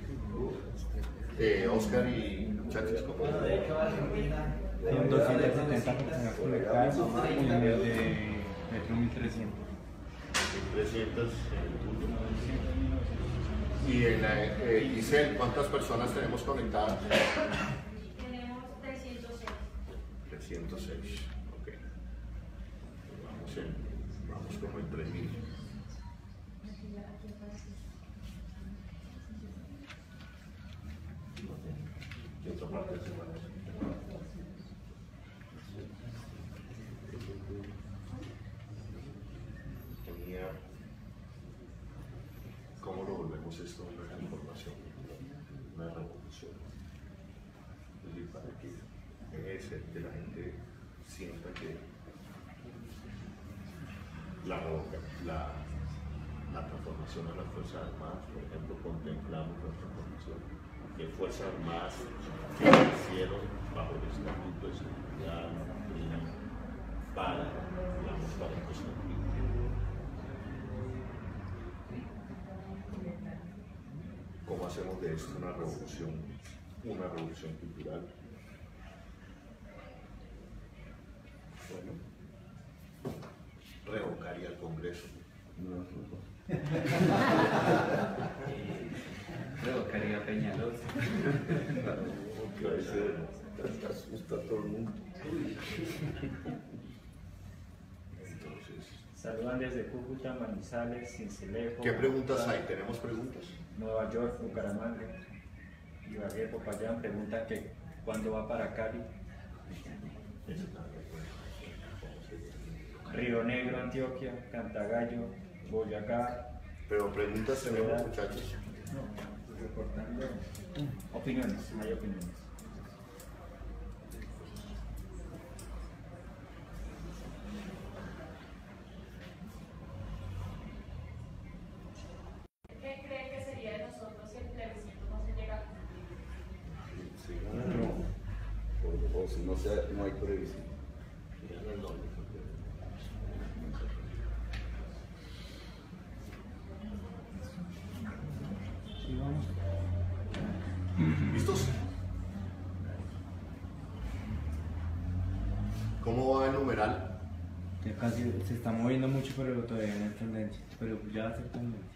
Oscar y muchachos, ¿cómo Son 270 personas conectadas y un nivel de metro 1300. 300 y en la Giselle, ¿cuántas personas tenemos conectadas? Tenemos 306. 306, ok. Vamos como en 3000. ¿Qué otra parte se parece? ¿Cómo lo volvemos esto una transformación, una revolución? Es decir, para que la gente sienta que la transformación a las Fuerzas Armadas, por ejemplo, contemplamos la transformación de Fuerzas Armadas que nacieron bajo el Estatuto de Seguridad para el Constituyente. ¿Cómo hacemos de esto una revolución cultural? Bueno, revocaría el Congreso. Revocaría Peñalosa. Porque a veces asusta a todo el mundo. Entonces, Saludan desde Cúcuta, Manizales, Cincelejo. ¿qué preguntas hay? ¿Tenemos preguntas? Nueva York, Bucaramanga, Ibagué, Popayán. Preguntan que cuándo va para Cali. Río Negro, Antioquia, Cantagallo, Boyacá. Pero preguntas tenemos, muchachos. No, reportando opiniones, hay opiniones. ¿Qué cree que sería de nosotros si el plebiscito no se llega a cumplir? Si gana, no. O si no, no hay previsión. ¿Listos? ¿Cómo va el numeral? Ya casi se está moviendo mucho, pero todavía no es tendencia. Pero ya va a ser tendencia.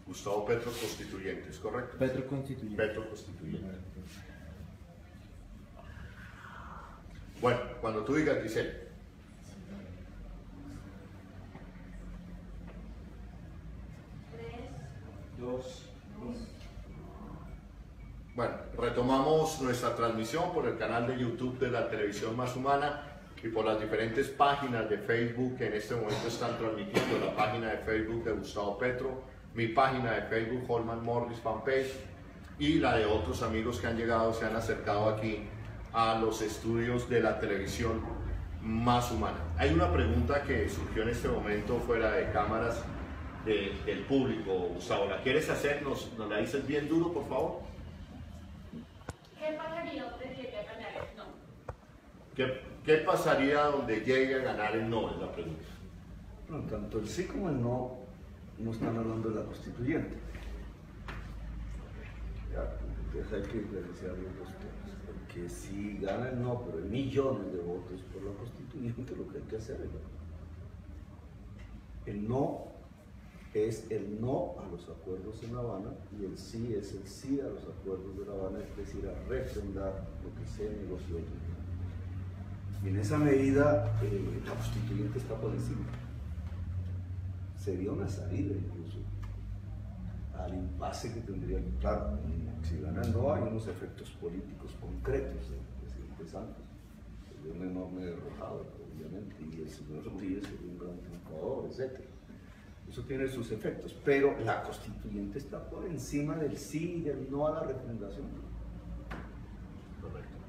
Gustavo Petro constituyente, ¿es correcto? Petro constituyente. Petro constituyente. Bueno, cuando tú digas, Giselle. Bueno, retomamos nuestra transmisión por el canal de YouTube de la Televisión Más Humana y por las diferentes páginas de Facebook que en este momento están transmitiendo, la página de Facebook de Gustavo Petro, mi página de Facebook, Holman Morris Fanpage, y la de otros amigos que han llegado, se han acercado aquí a los estudios de la Televisión Más Humana. Hay una pregunta que surgió en este momento fuera de cámaras del público. Gustavo, ¿la quieres hacer? ¿Nos la dices bien duro, por favor? ¿Qué pasaría o tendría que ganar el no? ¿Qué pasaría donde llegue a ganar el no? Es la pregunta. No, tanto el sí como el no están hablando de la constituyente. Ya, entonces hay que diferenciar los dos temas. Porque si gana el no, pero hay millones de votos por la constituyente, lo que hay que hacer es el no es el no a los acuerdos en La Habana y el sí es el sí a los acuerdos de La Habana, es decir, a refrendar lo que se negoció. Y en esa medida, la constituyente está por encima. Sería una salida incluso al impasse que tendría. Claro, si gana no, hay unos efectos políticos concretos del presidente Santos. Sería un enorme derrotado, obviamente, y el señor Rodríguez sería un gran triunfador, etc. Eso tiene sus efectos, pero la constituyente está por encima del sí y del no a la refundación.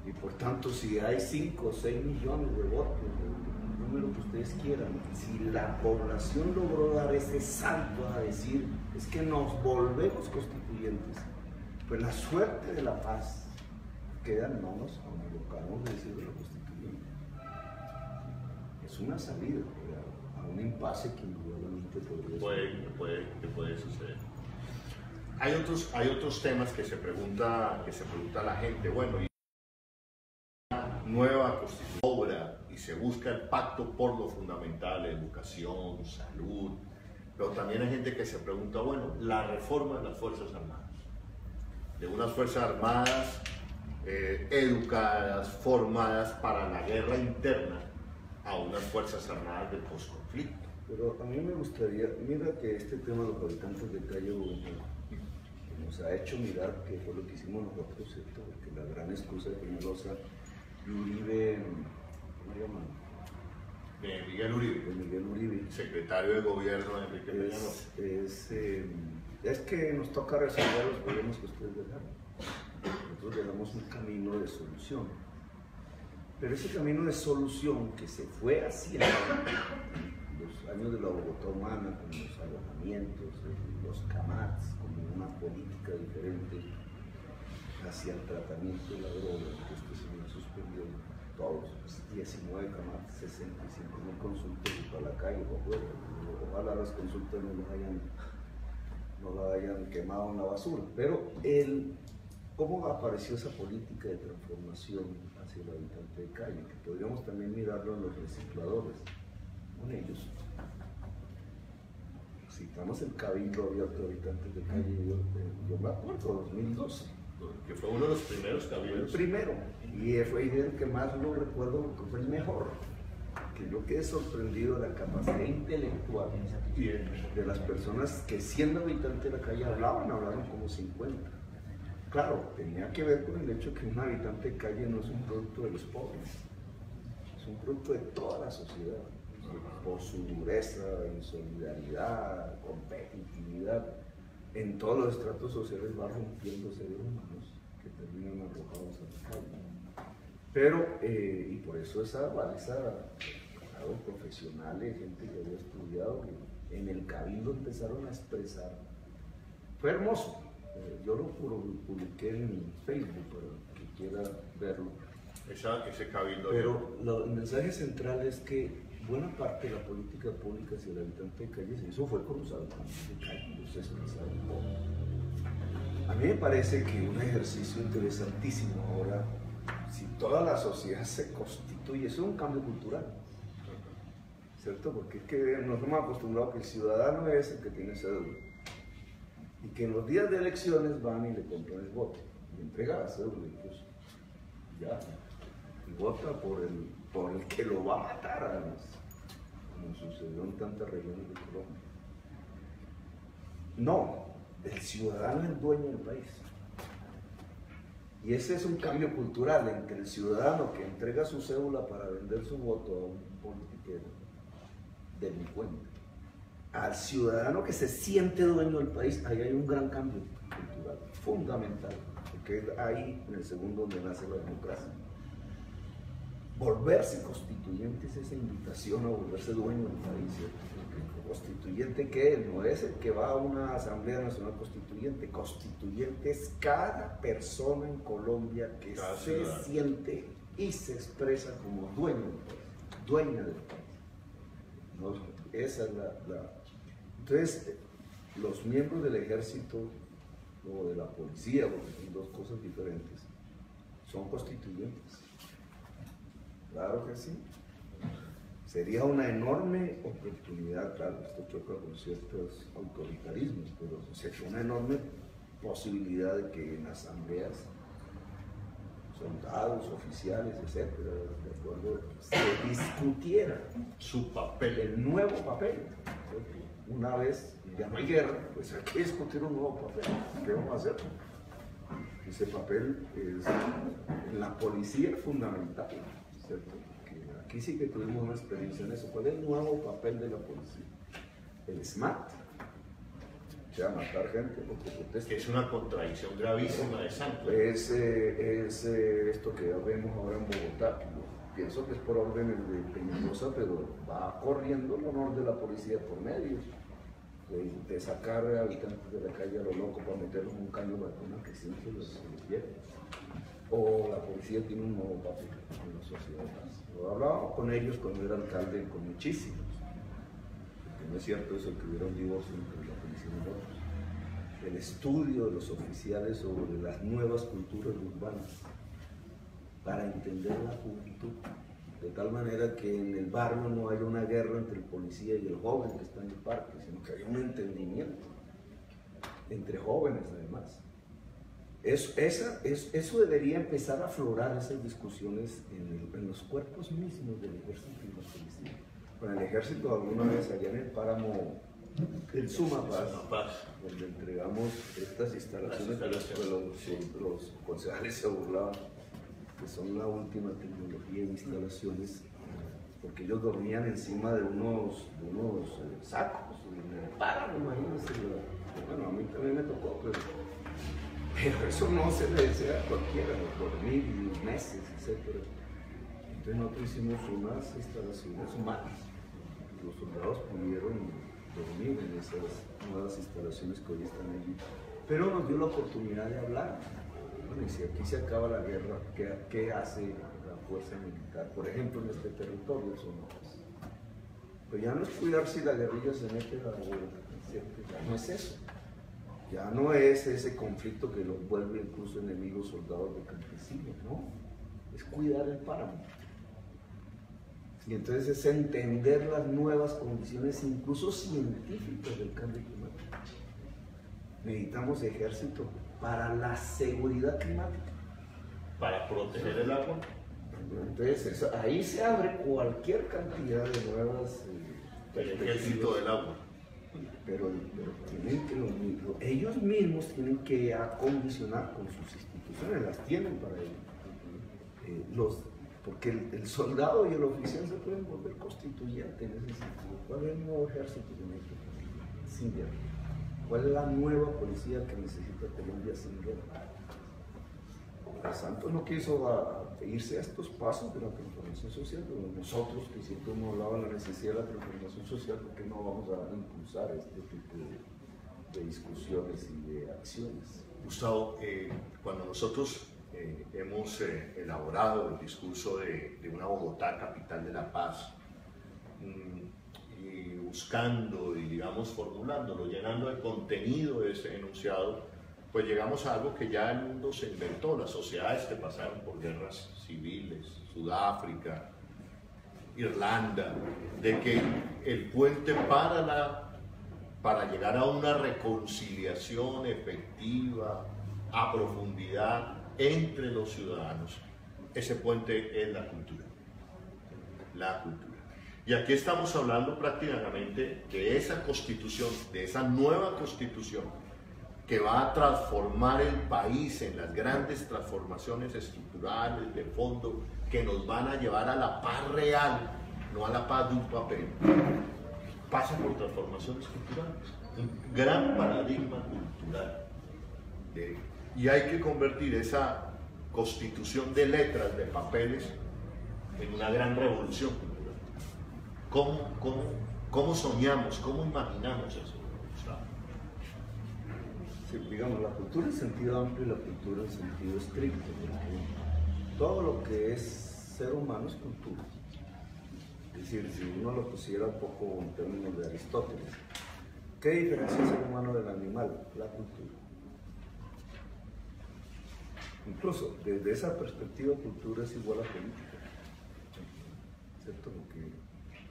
Y por tanto, si hay 5 o 6 millones de votos, el número que ustedes quieran, si la población logró dar ese salto a decir, es que nos volvemos constituyentes, pues la suerte de la paz queda en manos, como lo acabamos de decir, de la constituyente. Es una salida a un impasse que indudablemente puede suceder. Hay otros temas que se pregunta la gente. Bueno, nueva constitución obra y se busca el pacto por lo fundamental, educación, salud, pero también hay gente que se pregunta, bueno, la reforma de las Fuerzas Armadas, de unas Fuerzas Armadas educadas, formadas para la guerra interna, a unas Fuerzas Armadas del posconflicto. Pero a mí me gustaría, mira que este tema de los habitantes de Cayo nos ha hecho mirar qué fue lo que hicimos nosotros, ¿cierto? Porque la gran excusa de Peñalosa y Uribe, ¿cómo se llama? Miguel Uribe. De Miguel Uribe. Secretario de Gobierno de Enrique Peñalosa. Es que nos toca resolver los problemas que ustedes dejaron. Nosotros dejamos un camino de solución. Pero ese camino de solución que se fue haciendo los años de la Bogotá humana, con los alojamientos, los camats, como una política diferente hacia el tratamiento de la droga, que este señor suspendió todos, 19 camats, 65.000 consultas para la calle o afuera. Ojalá las consultas no la hayan quemado en la basura. Pero ¿cómo apareció esa política de transformación hacia el habitante de calle? Que podríamos también mirarlo en los recicladores, con ellos. Citamos el Cabildo Abierto de Habitantes de Calle, yo me acuerdo, 2012. Que fue uno de los primeros cabildos. El primero, y fue el que más lo recuerdo porque fue el mejor. Que yo quedé sorprendido de la capacidad intelectual de las personas que siendo habitantes de la calle hablaron como 50. Claro, tenía que ver con el hecho que un habitante de calle no es un producto de los pobres, es un producto de toda la sociedad, por su dureza, solidaridad, competitividad. En todos los estratos sociales va rompiendo seres humanos que terminan arrojados a la calle. Pero, y por eso esa profesionales, gente que había estudiado, que en el Cabildo empezaron a expresar. Fue hermoso. Yo lo publiqué en Facebook para que quiera verlo. Ese cabildo. Pero el mensaje central es que buena parte de la política pública hacia el habitante de calle se hizo fue con los habitantes de calle, los expresaron. A mí me parece que un ejercicio interesantísimo ahora, si toda la sociedad se constituye, eso es un cambio cultural, ¿cierto? Porque es que nos hemos acostumbrado a que el ciudadano es el que tiene cédula. Y que en los días de elecciones van y le compran el voto, y entrega la cédula incluso, ya, y vota por el que lo va a matar además, como sucedió en tantas regiones de Colombia. No, el ciudadano es el dueño del país. Y ese es un cambio cultural entre el ciudadano que entrega su cédula para vender su voto a un politiquero delincuente, al ciudadano que se siente dueño del país. Ahí hay un gran cambio cultural, fundamental, porque es ahí en el segundo donde nace la democracia. Volverse constituyente es esa invitación a volverse dueño del país, ¿cierto? Porque constituyente, ¿qué? No es el que va a una Asamblea Nacional Constituyente. Constituyente es cada persona en Colombia que se siente y se expresa como dueño del país, dueña del país. ¿No? Esa es Entonces, los miembros del ejército o de la policía, porque son dos cosas diferentes, son constituyentes. Claro que sí. Sería una enorme oportunidad, claro, esto choca con ciertos autoritarismos, pero sería una enorme posibilidad de que en asambleas soldados, oficiales, etcétera, de acuerdo, se discutiera Su papel. el nuevo papel. Una vez ya no hay guerra, pues hay que discutir un nuevo papel. ¿Qué vamos a hacer? Ese papel es en la policía fundamental, ¿cierto? Que aquí sí que tuvimos una experiencia en eso. ¿Cuál es el nuevo papel de la policía? El SMAT. O sea, matar gente porque protesta. Es una contradicción gravísima de Santos. Es esto que ya vemos ahora en Bogotá. Pienso que es por órdenes de Peñalosa, pero va corriendo el honor de la policía por medio. De sacar a habitantes de la calle a lo loco para meterlos en un cambio de vacuna que siempre los pierde. O la policía tiene un nuevo papel en la sociedad. Lo hablaba con ellos cuando era alcalde, con muchísimos. Porque no es cierto eso que hubiera un divorcio entre la policía y nosotros. El estudio de los oficiales sobre las nuevas culturas urbanas para entender la juventud, de tal manera que en el barrio no haya una guerra entre el policía y el joven que está en el parque, sino que haya un entendimiento entre jóvenes además. Eso debería empezar a aflorar esas discusiones en los cuerpos mismos del ejército y la policía. Con el ejército alguna vez allá en el páramo del Sumapaz, donde entregamos estas instalaciones, los concejales se burlaban, que son la última tecnología en instalaciones, porque ellos dormían encima de unos sacos en el páramo, imagínense. Bueno, a mí también me tocó, pero eso no se le desea a cualquiera, dormir meses, etc. Entonces nosotros hicimos unas instalaciones humanas. Los soldados pudieron dormir en esas nuevas instalaciones que hoy están allí. Pero nos dio la oportunidad de hablar. Bueno, y si aquí se acaba la guerra, ¿qué hace la fuerza militar? Por ejemplo, en este territorio son otras. Pero ya no es cuidar si la guerrilla se mete a la guerra, ¿cierto? Ya no es eso. Ya no es ese conflicto que los vuelve incluso enemigos soldados de campesinos, no. Es cuidar el páramo. Y entonces es entender las nuevas condiciones, incluso científicas del cambio climático. Necesitamos ejército para la seguridad climática. Para proteger el agua. Entonces ahí se abre cualquier cantidad de nuevas El ejército del agua. pero tienen que ellos mismos tienen que acondicionar con sus instituciones, las tienen para ello. Porque el soldado y el oficial se pueden volver constituyentes en ese sentido. ¿Cuál es el nuevo ejército que necesita sin guerra? ¿Cuál es la nueva policía que necesita Colombia sin guerra? Santos no quiso irse a estos pasos de la transformación social, pero nosotros que siempre hemos hablado de la necesidad de la transformación social, ¿por qué no vamos a impulsar este tipo de discusiones y de acciones? Gustavo, cuando nosotros hemos elaborado el discurso de una Bogotá capital de la paz, y buscando y digamos formulándolo, llenando de contenido ese enunciado, pues llegamos a algo que ya el mundo se inventó, las sociedades que pasaron por guerras civiles, Sudáfrica, Irlanda, de que el puente para llegar a una reconciliación efectiva, a profundidad entre los ciudadanos, ese puente es la cultura. La cultura. Y aquí estamos hablando prácticamente de esa constitución, de esa nueva constitución que va a transformar el país en las grandes transformaciones estructurales, de fondo, que nos van a llevar a la paz real, no a la paz de un papel. Pasa por transformaciones culturales, un gran paradigma cultural. Y hay que convertir esa constitución de letras, de papeles, en una gran revolución cultural. ¿Cómo soñamos, cómo imaginamos eso? Sí, digamos, la cultura en sentido amplio y la cultura en sentido estricto, porque todo lo que es ser humano es cultura. Es decir, si uno lo pusiera un poco en términos de Aristóteles, ¿qué diferencia el ser humano del animal? La cultura. Incluso desde esa perspectiva, cultura es igual a política. ¿Cierto? Porque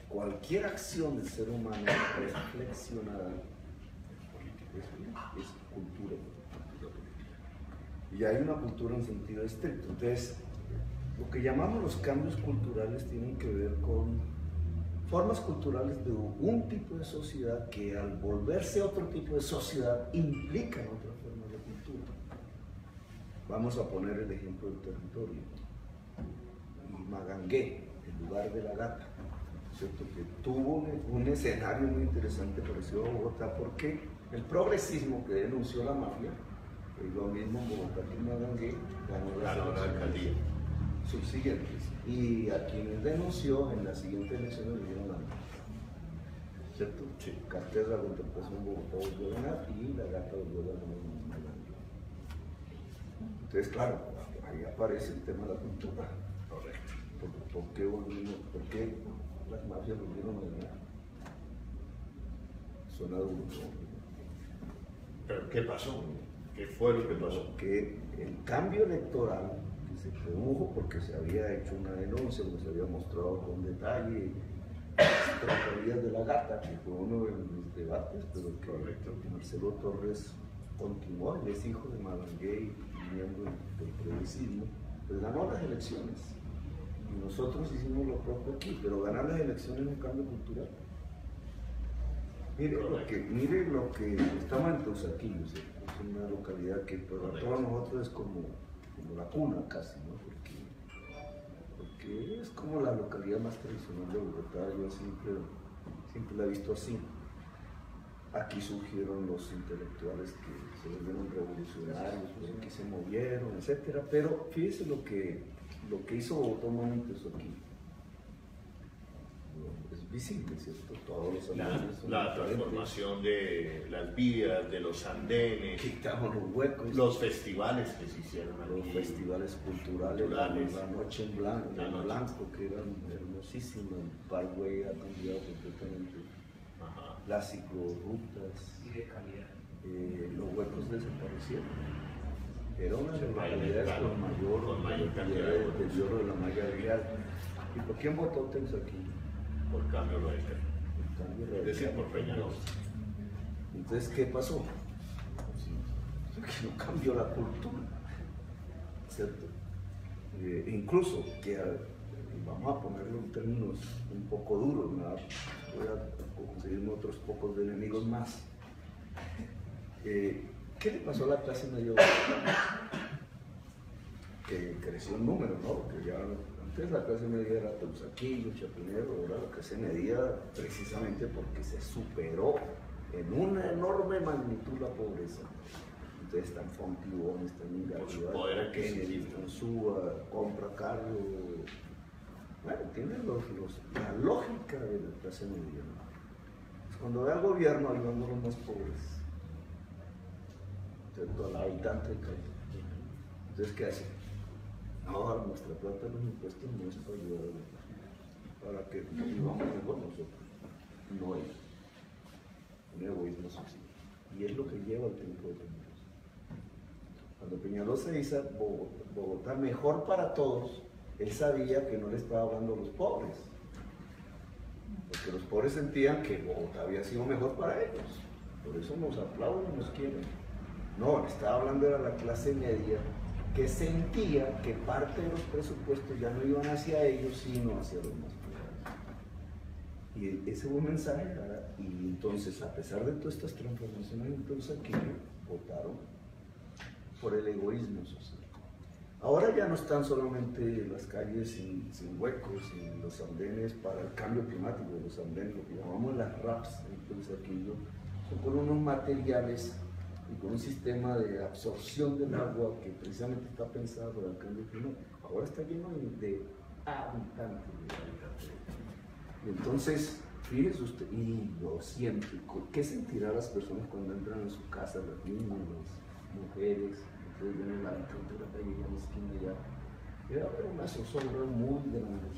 cualquier acción del ser humano reflexionada es cultura. Y hay una cultura en sentido estricto. Entonces, lo que llamamos los cambios culturales tienen que ver con formas culturales de un tipo de sociedad que al volverse otro tipo de sociedad implican otra forma de cultura. Vamos a poner el ejemplo del territorio. Magangué, el lugar de la gata, ¿cierto? Que tuvo un escenario muy interesante parecido a Bogotá, porque el progresismo que denunció la mafia, es lo mismo en Bogotá que en Magangué, ganó la alcaldía subsiguientes, y a quienes denunció en las siguientes elecciones le dieron la mano, ¿cierto? Sí. Cartera la interpretación en Bogotá volvió a ganar y la gata volvió a ganar en Magangué. Entonces, claro, ahí aparece el tema de la cultura. Correcto. ¿Por qué las mafias volvieron a ganar? Suena duro, ¿no? ¿Pero qué pasó? ¿Qué fue lo que pasó? Que el cambio electoral que se produjo porque se había hecho una denuncia, donde se había mostrado con detalle las tratarías de la gata, que fue uno de mis debates, pero que Marcelo Torres continuó, él es hijo de Magangué y miembro del progresismo, pues ganó las elecciones. Y nosotros hicimos lo propio aquí, pero ganar las elecciones es un cambio cultural. Mire lo que estamos en Teusaquillo, es una localidad que para todos nosotros es como la cuna casi, ¿no? Porque es como la localidad más tradicional de Bogotá, yo siempre la he visto así. Aquí surgieron los intelectuales que se volvieron revolucionarios, pues aquí se movieron, etc. Pero fíjese lo que hizo Bogotá un momento eso aquí. Es visible, ¿cierto? Todos los andenes son La transformación de las vías, de los andenes, quitamos los huecos, los festivales que se hicieron los aquí. festivales culturales, la noche en blanco, que eran hermosísimas, el Parkway ha cambiado completamente. Ajá. Las ciclorrutas Y de calidad. Los huecos desaparecieron. Era una de las Claro, localidades con mayor cantidad de deterioro de la malla vial. ¿Y por quién votó Teusaquillo? Por cambio radical. Por cambio radical. Es decir, por Peñalosa. Entonces, ¿qué pasó? Que no cambió la cultura, ¿cierto? Incluso, vamos a ponerlo en términos un poco duros, ¿no? Voy a conseguirme otros pocos de enemigos más. ¿Qué le pasó a la clase media? Que creció en número, ¿no? Porque ya antes la clase media era Teusaquillo, Chapinero, ahora la clase media precisamente porque se superó en una enorme magnitud la pobreza. Entonces están Fontibón, están Ingarribal, Kennedy, están Suba, compra carro. Bueno, tienen la lógica de la clase media, ¿no? Cuando ve al gobierno ayudando a los más pobres, al habitante de calle. Entonces, ¿qué hace? No, nuestra plata de los impuestos no es para ayudar a los demás, para que vivamos mejor nosotros, no ellos. Un egoísmo suicida. Y es lo que lleva al tiempo de Peñalosa. Cuando Peñalosa hizo Bogotá mejor para todos, él sabía que no le estaba hablando a los pobres, porque los pobres sentían que Bogotá había sido mejor para ellos, por eso nos aplauden y nos quieren. No, le estaba hablando a la clase media que sentía que parte de los presupuestos ya no iban hacia ellos, sino hacia los más pobres. Y ese fue un mensaje, ¿verdad? Y entonces, a pesar de todas estas transformaciones, entonces aquí votaron por el egoísmo social. Ahora ya no están solamente las calles sin huecos, sin los andenes para el cambio climático, los andenes, lo que llamamos las RAPs, entonces aquí son con unos materiales y con un sistema de absorción del agua que precisamente está pensado para el cambio climático. Ahora está lleno de habitantes. Y entonces, fíjese usted, y lo siento, ¿qué sentirán las personas cuando entran en su casa, las niñas, las mujeres? Entonces ven el habitante de la calle ya en la esquina ya Era una zozobra muy grande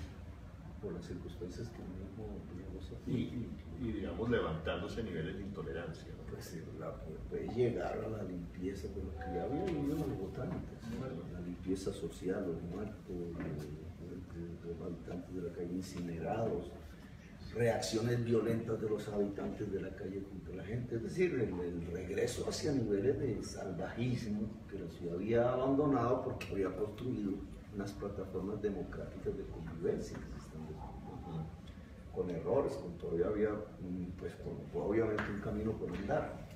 por las circunstancias que mismo y digamos levantándose niveles de intolerancia, ¿no? pues, puede llegar a la limpieza de lo que ya había vivido los votantes, la limpieza social, los muertos, los habitantes de la calle incinerados, reacciones violentas de los habitantes de la calle contra la gente, es decir, el regreso hacia niveles de salvajismo que la ciudad había abandonado porque había construido unas plataformas democráticas de convivencia que se están desarrollando, con errores, con todavía había, pues, obviamente un camino por andar.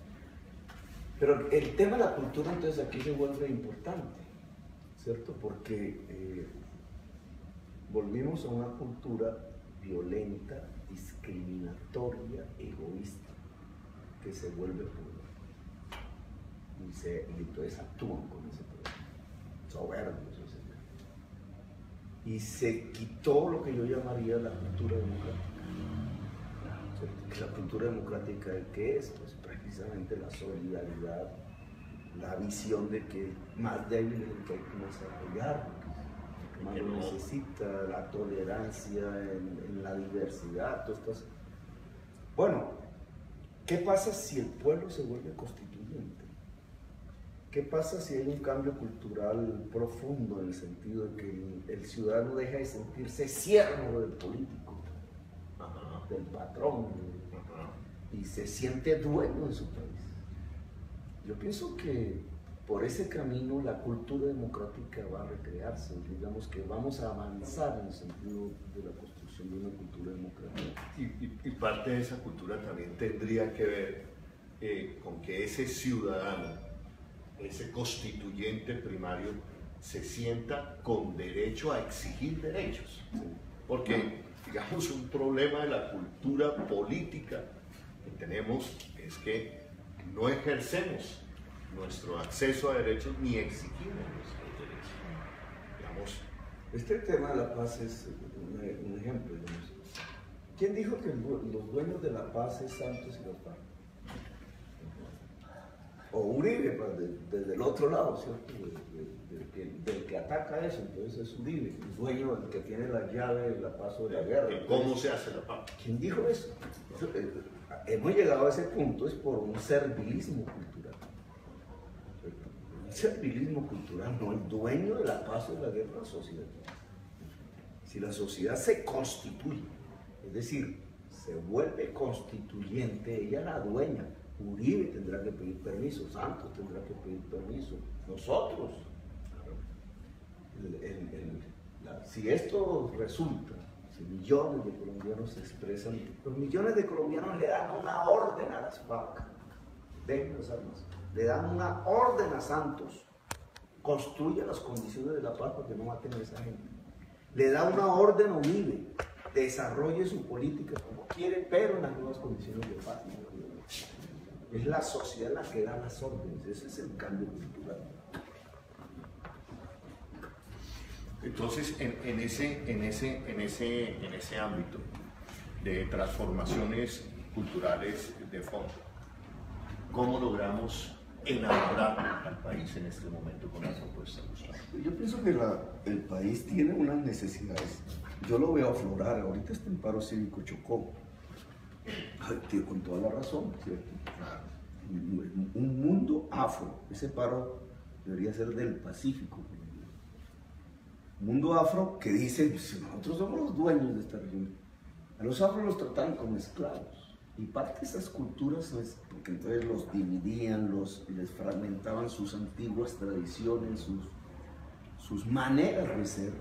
Pero el tema de la cultura entonces aquí se vuelve importante, ¿cierto? Porque volvimos a una cultura violenta, discriminatoria, egoísta, que se vuelve poder. Y entonces actúan con ese poder, soberbios. Y se quitó lo que yo llamaría la cultura democrática. La cultura democrática, ¿qué es? Pues precisamente la solidaridad, la visión de que más débil es el que hay que más apoyar, que más lo necesita, la tolerancia en la diversidad, todas estas. Bueno, ¿qué pasa si el pueblo se vuelve constituyente? ¿Qué pasa si hay un cambio cultural profundo en el sentido de que el ciudadano deja de sentirse siervo del político, del patrón, y se siente dueño de su país? Yo pienso que por ese camino la cultura democrática va a recrearse, digamos que vamos a avanzar en el sentido de la construcción de una cultura democrática. Y parte de esa cultura también tendría que ver con que ese ciudadano, ese constituyente primario, se sienta con derecho a exigir derechos. Porque, digamos, un problema de la cultura política que tenemos es que no ejercemos nuestro acceso a derechos ni exigimos nuestros derechos. Digamos, este tema de la paz es un ejemplo. Digamos. ¿Quién dijo que los dueños de la paz es Santos y Gaspar? O Uribe, desde el otro lado, ¿cierto? Del que ataca eso, entonces es Uribe, el dueño, el que tiene la llave de la paz sobre la guerra. ¿Cómo se hace la paz? ¿Quién dijo eso? Hemos llegado a ese punto es por un servilismo cultural. Un servilismo cultural, no el dueño de la paz o de la guerra, la sociedad. Si la sociedad se constituye, es decir, se vuelve constituyente, ella la dueña. Uribe tendrá que pedir permiso, Santos tendrá que pedir permiso, nosotros. Si esto resulta, si millones de colombianos se expresan, los millones de colombianos le dan una orden a las FARC, dejen las armas, le dan una orden a Santos, construya las condiciones de la paz para que no maten a esa gente. Le da una orden a Uribe, desarrolle su política como quiere, pero en las nuevas condiciones de paz. Es la sociedad la que da las órdenes, ese es el cambio cultural. Entonces, en ese ámbito de transformaciones culturales de fondo, ¿cómo logramos enamorar al país en este momento con la propuesta, Gustavo? Yo pienso que el país tiene unas necesidades. Yo lo veo aflorar, ahorita está en paro cívico Chocó. Con toda la razón, ¿cierto? Un mundo afro, ese paro debería ser del Pacífico. Un mundo afro que dice, si nosotros somos los dueños de esta región, a los afros los trataban como esclavos. Y parte de esas culturas, porque entonces los dividían, les fragmentaban sus antiguas tradiciones, sus maneras de ser,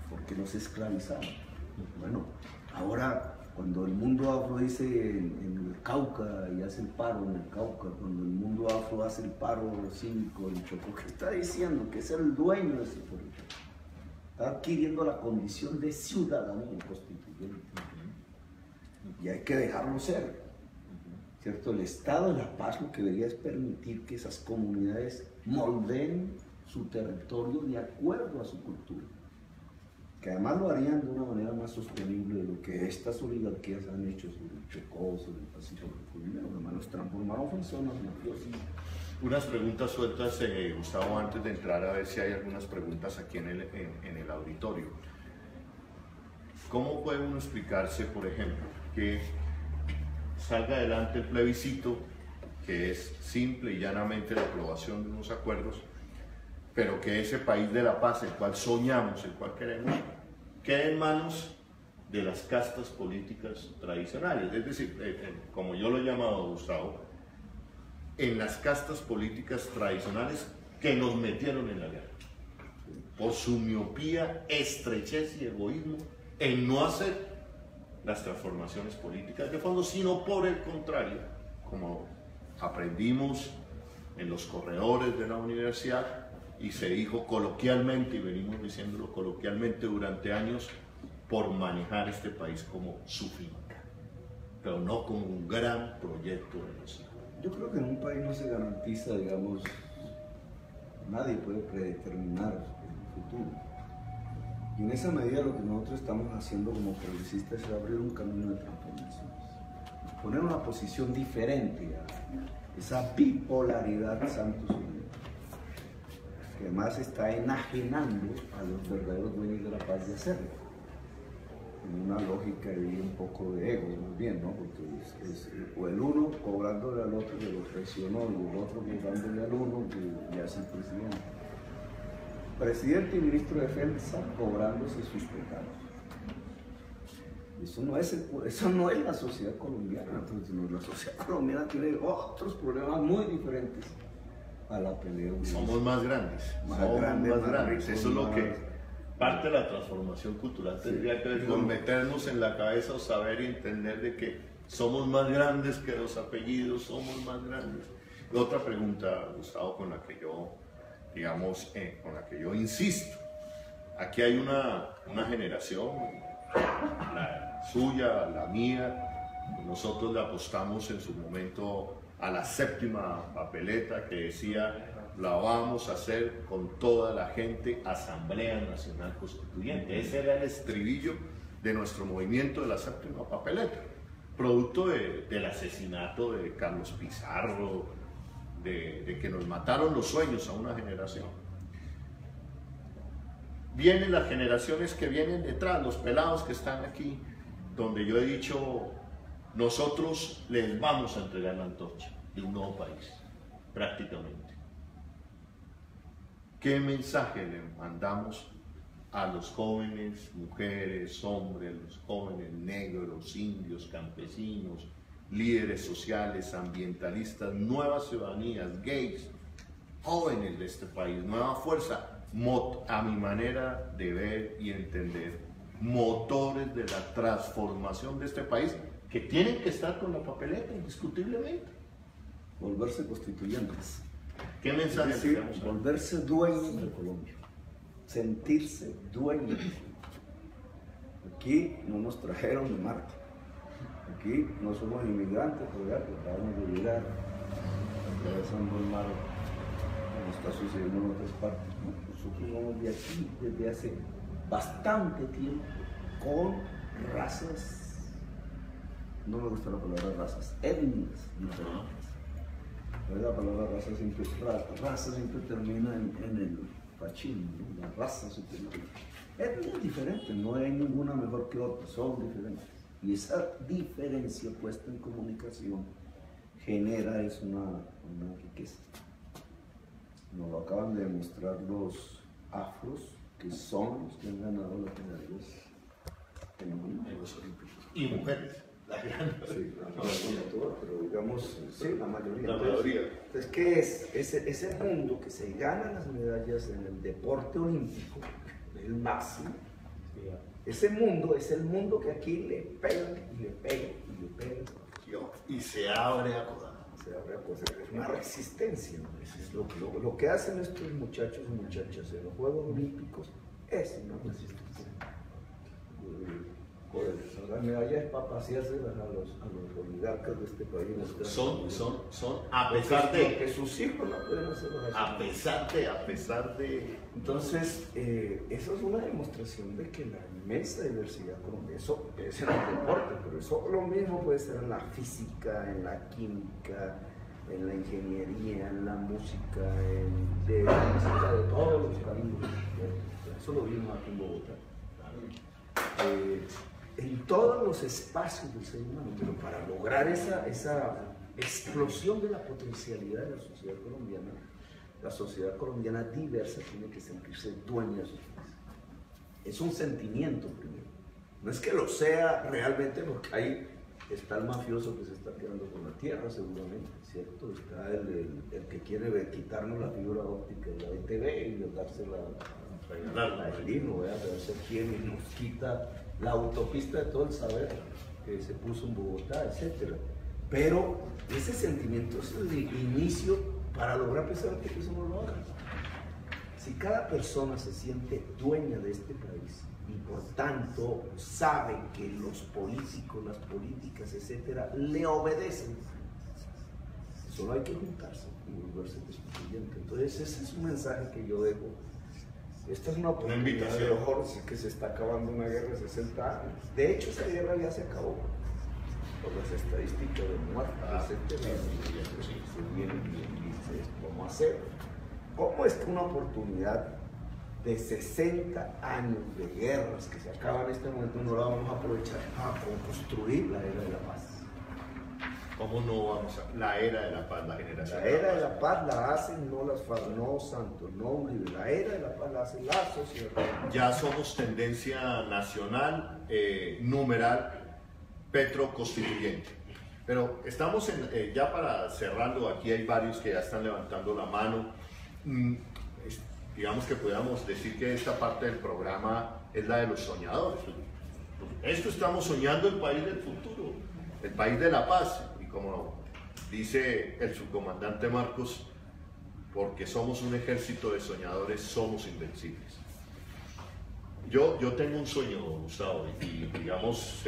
porque los esclavizaban. Bueno, ahora cuando el mundo afro dice en el Cauca y hace el paro en el Cauca, cuando el mundo afro hace el paro cívico en Chocó, ¿qué está diciendo? Que es el dueño de ese pueblo. Está adquiriendo la condición de ciudadanía constituyente. Y hay que dejarlo ser. ¿Cierto? El Estado de la Paz lo que debería es permitir que esas comunidades moldeen su territorio de acuerdo a su cultura. Que además lo harían de una manera más sostenible de lo que estas oligarquías han hecho sobre el Chocó, sobre el Pacífico. Además los transformaron en zonas mafiosas Unas preguntas sueltas, Gustavo, antes de entrar a ver si hay algunas preguntas aquí en el auditorio. ¿Cómo puede uno explicarse, por ejemplo, que salga adelante el plebiscito, que es simple y llanamente la aprobación de unos acuerdos, pero que ese país de la paz, el cual soñamos, el cual queremos, quede en manos de las castas políticas tradicionales? Es decir, como yo lo he llamado, Gustavo, en las castas políticas tradicionales que nos metieron en la guerra, por su miopía, estrechez y egoísmo, en no hacer las transformaciones políticas de fondo, sino por el contrario, como aprendimos en los corredores de la universidad y se dijo coloquialmente, y venimos diciéndolo coloquialmente durante años, por manejar este país como su finca, pero no como un gran proyecto de nación. Yo creo que en un país no se garantiza, digamos, nadie puede predeterminar el futuro. Y en esa medida lo que nosotros estamos haciendo como progresistas es abrir un camino de transformaciones, poner una posición diferente a esa bipolaridad Santos Unidos, que además está enajenando a los verdaderos dueños de la paz de hacerlo, en una lógica y un poco de ego, más bien, ¿no? Porque o el uno cobrándole al otro que lo traicionó, y el otro cobrándole al uno que ya es el presidente. Presidente y ministro de Defensa cobrándose sus pecados. Eso no es la sociedad colombiana. Entonces, la sociedad colombiana tiene otros problemas muy diferentes a la pelea. Somos más grandes. Somos más grandes. Eso es lo que parte de la transformación cultural tendría que ver con meternos en la cabeza o saber y entender de que somos más grandes que los apellidos, somos más grandes. Y otra pregunta, Gustavo, con la que yo, digamos, con la que yo insisto. Aquí hay una generación, la suya, la mía, nosotros le apostamos en su momento a la séptima papeleta que decía: la vamos a hacer con toda la gente, Asamblea Nacional Constituyente. Ese era el estribillo de nuestro movimiento de la séptima papeleta, producto del asesinato de Carlos Pizarro, de que nos mataron los sueños a una generación. Vienen las generaciones que vienen detrás, los pelados que están aquí, donde yo he dicho, nosotros les vamos a entregar la antorcha de un nuevo país, prácticamente. ¿Qué mensaje le mandamos a los jóvenes, mujeres, hombres, los jóvenes negros, indios, campesinos, líderes sociales, ambientalistas, nuevas ciudadanías, gays, jóvenes de este país, nueva fuerza, a mi manera de ver y entender, motores de la transformación de este país que tienen que estar con la papeleta indiscutiblemente? Volverse constituyentes. ¿Qué mensaje? Es decir, volverse dueños de Colombia, sentirse dueños. Aquí no nos trajeron de Marte, aquí no somos inmigrantes, todavía que acabamos de llegar, atravesando el mar, como está sucediendo en otras partes, ¿no? Nosotros somos de aquí desde hace bastante tiempo, con razas, no me gusta la palabra razas, etnias diferentes. La palabra raza siempre termina en el fascismo, ¿no? La raza superior. Es diferente, no hay ninguna mejor que otra, son diferentes. Y esa diferencia puesta en comunicación genera una riqueza. Nos lo acaban de demostrar los afros, que son los que han ganado las medallas en los Olímpicos. Y mujeres. Sí, no todas, pero digamos, sí, la mayoría. La mayoría. Entonces, ¿qué es? Ese mundo que se gana las medallas en el deporte olímpico, el máximo, ese mundo es el mundo que aquí le pegan y le pegan y le pegan. Y se abre a cosas. Se abre a cosas. Es una resistencia, ¿no? Es lo que hacen estos muchachos y muchachas en los Juegos Olímpicos es una resistencia. Las medallas para paseárselas a los oligarcas de este país. Son a pesar de que sus hijos no pueden hacerlo así. A pesar de. Entonces, eso es una demostración de que la inmensa diversidad colombiana, eso es en el deporte, pero eso lo mismo puede ser en la física, en la química, en la ingeniería, en la música, de la música de todos los caminos. Eso lo vimos aquí en Bogotá. En todos los espacios del ser humano, pero para lograr esa explosión de la potencialidad de la sociedad colombiana diversa tiene que sentirse dueña de su país. Es un sentimiento primero. No es que lo sea realmente, porque ahí está el mafioso que se está quedando con la tierra, seguramente, ¿cierto? Está el que quiere quitarnos la fibra óptica de la ETV y dársela a Elino, a ver quién, y nos quita la autopista de todo el saber que se puso en Bogotá, etc. Pero ese sentimiento es el inicio para lograr precisamente que eso no lo haga. Si cada persona se siente dueña de este país y por tanto sabe que los políticos, las políticas, etcétera, le obedecen, solo hay que juntarse y volverse constituyente. Entonces ese es un mensaje que yo dejo. Esta es una oportunidad de oro, que se está acabando una guerra de 60 años. De hecho, esa guerra ya se acabó por las estadísticas de muertes, etcétera. ¿Cómo hacer? ¿Cómo es que una oportunidad de 60 años de guerras que se acaban en este momento no la vamos a aprovechar para construir la era de la paz? ¿Cómo no vamos a la era de la paz, la generación? La era de la paz la hacen no las FARC, no Santos, no Uribe. La era de la paz la hace la sociedad. Ya somos tendencia nacional, numeral, Petro constituyente. Pero estamos ya para cerrando, aquí hay varios que ya están levantando la mano. Digamos que podamos decir que esta parte del programa es la de los soñadores. Esto estamos soñando el país del futuro, el país de la paz. Como dice el subcomandante Marcos, porque somos un ejército de soñadores, somos invencibles. Yo tengo un sueño, Gustavo, y digamos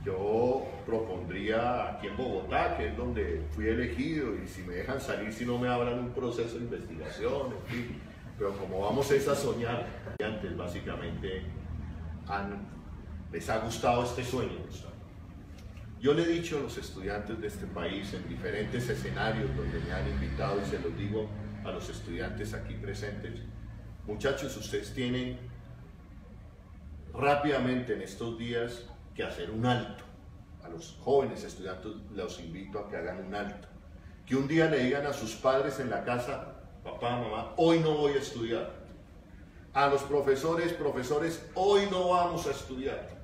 yo propondría aquí en Bogotá, que es donde fui elegido, y si me dejan salir, si no me abran un proceso de investigación, en fin, pero como vamos a soñar, antes básicamente les ha gustado este sueño, Gustavo. Yo le he dicho a los estudiantes de este país en diferentes escenarios donde me han invitado, y se los digo a los estudiantes aquí presentes: muchachos, ustedes tienen rápidamente en estos días que hacer un alto. A los jóvenes estudiantes los invito a que hagan un alto. Que un día le digan a sus padres en la casa: papá, mamá, hoy no voy a estudiar. A los profesores, hoy no vamos a estudiar.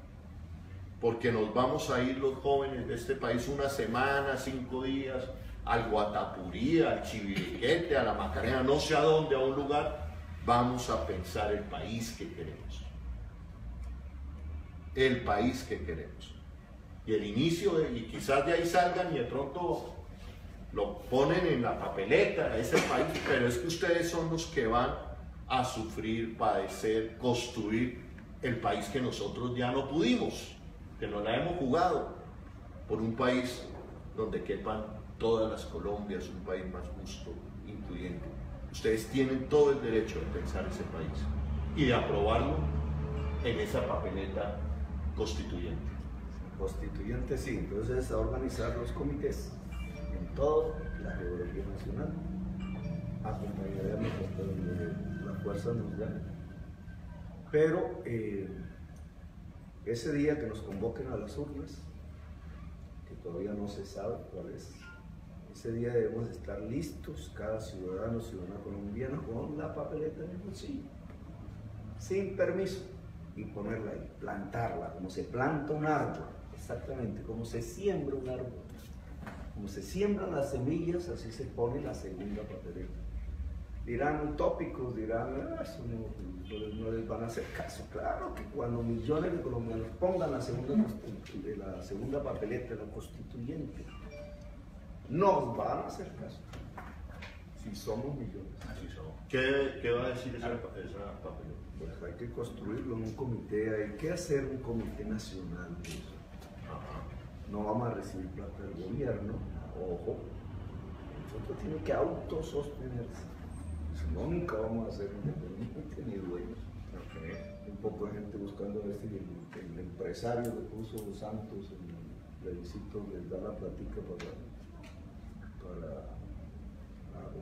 Porque nos vamos a ir los jóvenes de este país una semana, 5 días, al Guatapurí, al Chiviriquete, a la Macarena, no sé a dónde, a un lugar. Vamos a pensar el país que queremos. El país que queremos. Y el inicio, y quizás de ahí salgan y de pronto lo ponen en la papeleta, es el país, pero es que ustedes son los que van a sufrir, padecer, construir el país que nosotros ya no pudimos, que nos la hemos jugado por un país donde quepan todas las Colombias, un país más justo, incluyente. Ustedes tienen todo el derecho de pensar ese país y de aprobarlo en esa papeleta constituyente. Constituyente, sí. Entonces, a organizar los comités en toda la geografía nacional, acompañaremos hasta donde la fuerza nos gane. Pero ese día que nos convoquen a las urnas, que todavía no se sabe cuál es, ese día debemos estar listos, cada ciudadano, ciudadana colombiana, con la papeleta en el bolsillo, sin permiso, y ponerla ahí, plantarla, como se planta un árbol, exactamente, como se siembra un árbol, como se siembran las semillas, así se pone la segunda papeleta. Dirán utópicos, dirán, eso no les van a hacer caso. Claro que cuando millones de colombianos pongan la segunda papeleta, la constituyente, nos van a hacer caso. Si somos millones. Así somos. ¿Qué va a decir esa papeleta? Pues hay que construirlo en un comité, hay que hacer un comité nacional de eso. No vamos a recibir plata del gobierno, ojo. Nosotros tenemos que autosostenerse. No, nunca vamos a ser independientes ni dueños. Un poco de gente buscando a ver si el empresario le puso Santos en el plebiscito, les da la platica para para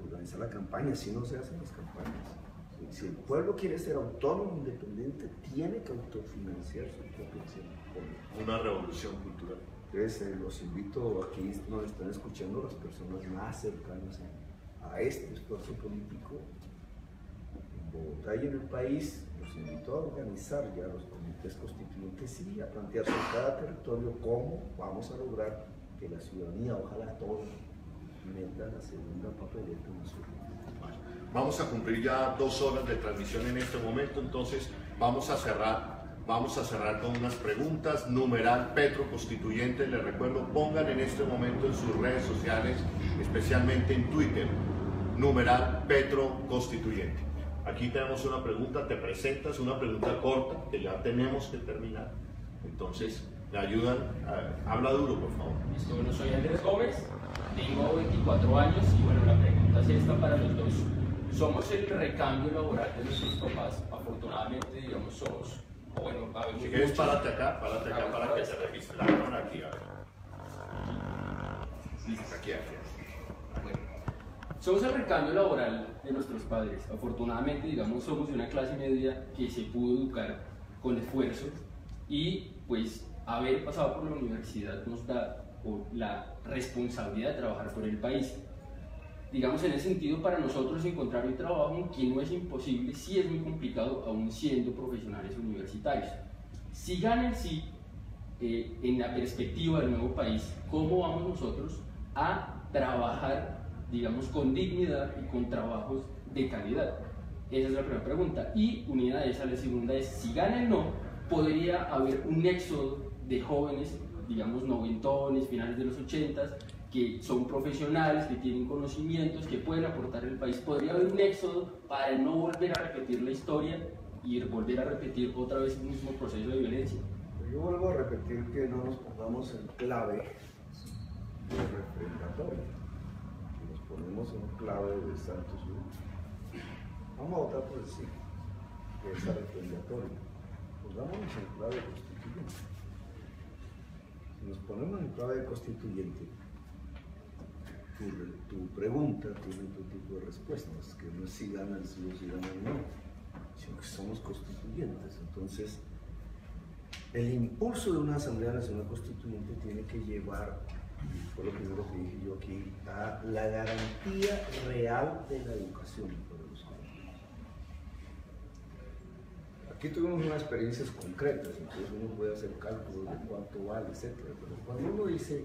organizar la campaña, si no se hacen las campañas. Si el pueblo quiere ser autónomo, independiente, tiene que autofinanciar su propia acción política. Una revolución cultural. Entonces, los invito, aquí nos están escuchando las personas más cercanas a este esfuerzo político en Bogotá y en el país. Los invito a organizar ya los comités constituyentes y a plantearse en cada territorio cómo vamos a lograr que la ciudadanía, ojalá todos, meta la segunda papeleta en su vida. Vamos a cumplir ya 2 horas de transmisión en este momento, entonces vamos a cerrar con unas preguntas. Numeral Petro Constituyente, les recuerdo, pongan en este momento en sus redes sociales, especialmente en Twitter, numeral Petro Constituyente. Aquí tenemos una pregunta, te presentas, una pregunta corta, que ya tenemos que terminar. Entonces, me ayudan, habla duro, por favor. Listo, bueno, soy Andrés Gómez, tengo 24 años y bueno, la pregunta es esta para los dos. Somos el recambio laboral de nuestros papás, afortunadamente, digamos, somos, o bueno, Si quieres, párate acá para que se registre la cámara aquí. Aquí. Bueno, somos el recambio laboral de nuestros padres. Afortunadamente, digamos, somos de una clase media que se pudo educar con esfuerzo y pues haber pasado por la universidad nos da la responsabilidad de trabajar por el país. Digamos, en ese sentido, para nosotros encontrar un trabajo que no es imposible, sí es muy complicado, aún siendo profesionales universitarios. Si gana el sí, en la perspectiva del nuevo país, ¿cómo vamos nosotros a trabajar, digamos, con dignidad y con trabajos de calidad? Esa es la primera pregunta. Y unida a esa, la segunda es, si gana el no, podría haber un éxodo de jóvenes, digamos, noventones, finales de los 80s, que son profesionales, que tienen conocimientos, que pueden aportar al país. Podría haber un éxodo para no volver a repetir la historia y volver a repetir otra vez el mismo proceso de violencia. Yo vuelvo a repetir que no nos pongamos en clave de refrendatorio. Si nos ponemos en clave de Santos Unidos, vamos a votar por el sí, que es refrendatorio. Pongámonos en clave constituyente. Si nos ponemos en clave constituyente, tu pregunta tiene otro tipo de respuestas, que no es si gana el sí o si gana el no, sino que somos constituyentes. Entonces, el impulso de una Asamblea Nacional Constituyente tiene que llevar, y fue lo primero que dije yo aquí, a la garantía real de la educación para los jóvenes. Aquí tuvimos unas experiencias concretas, entonces uno puede hacer cálculos de cuánto vale, etc. Pero cuando uno dice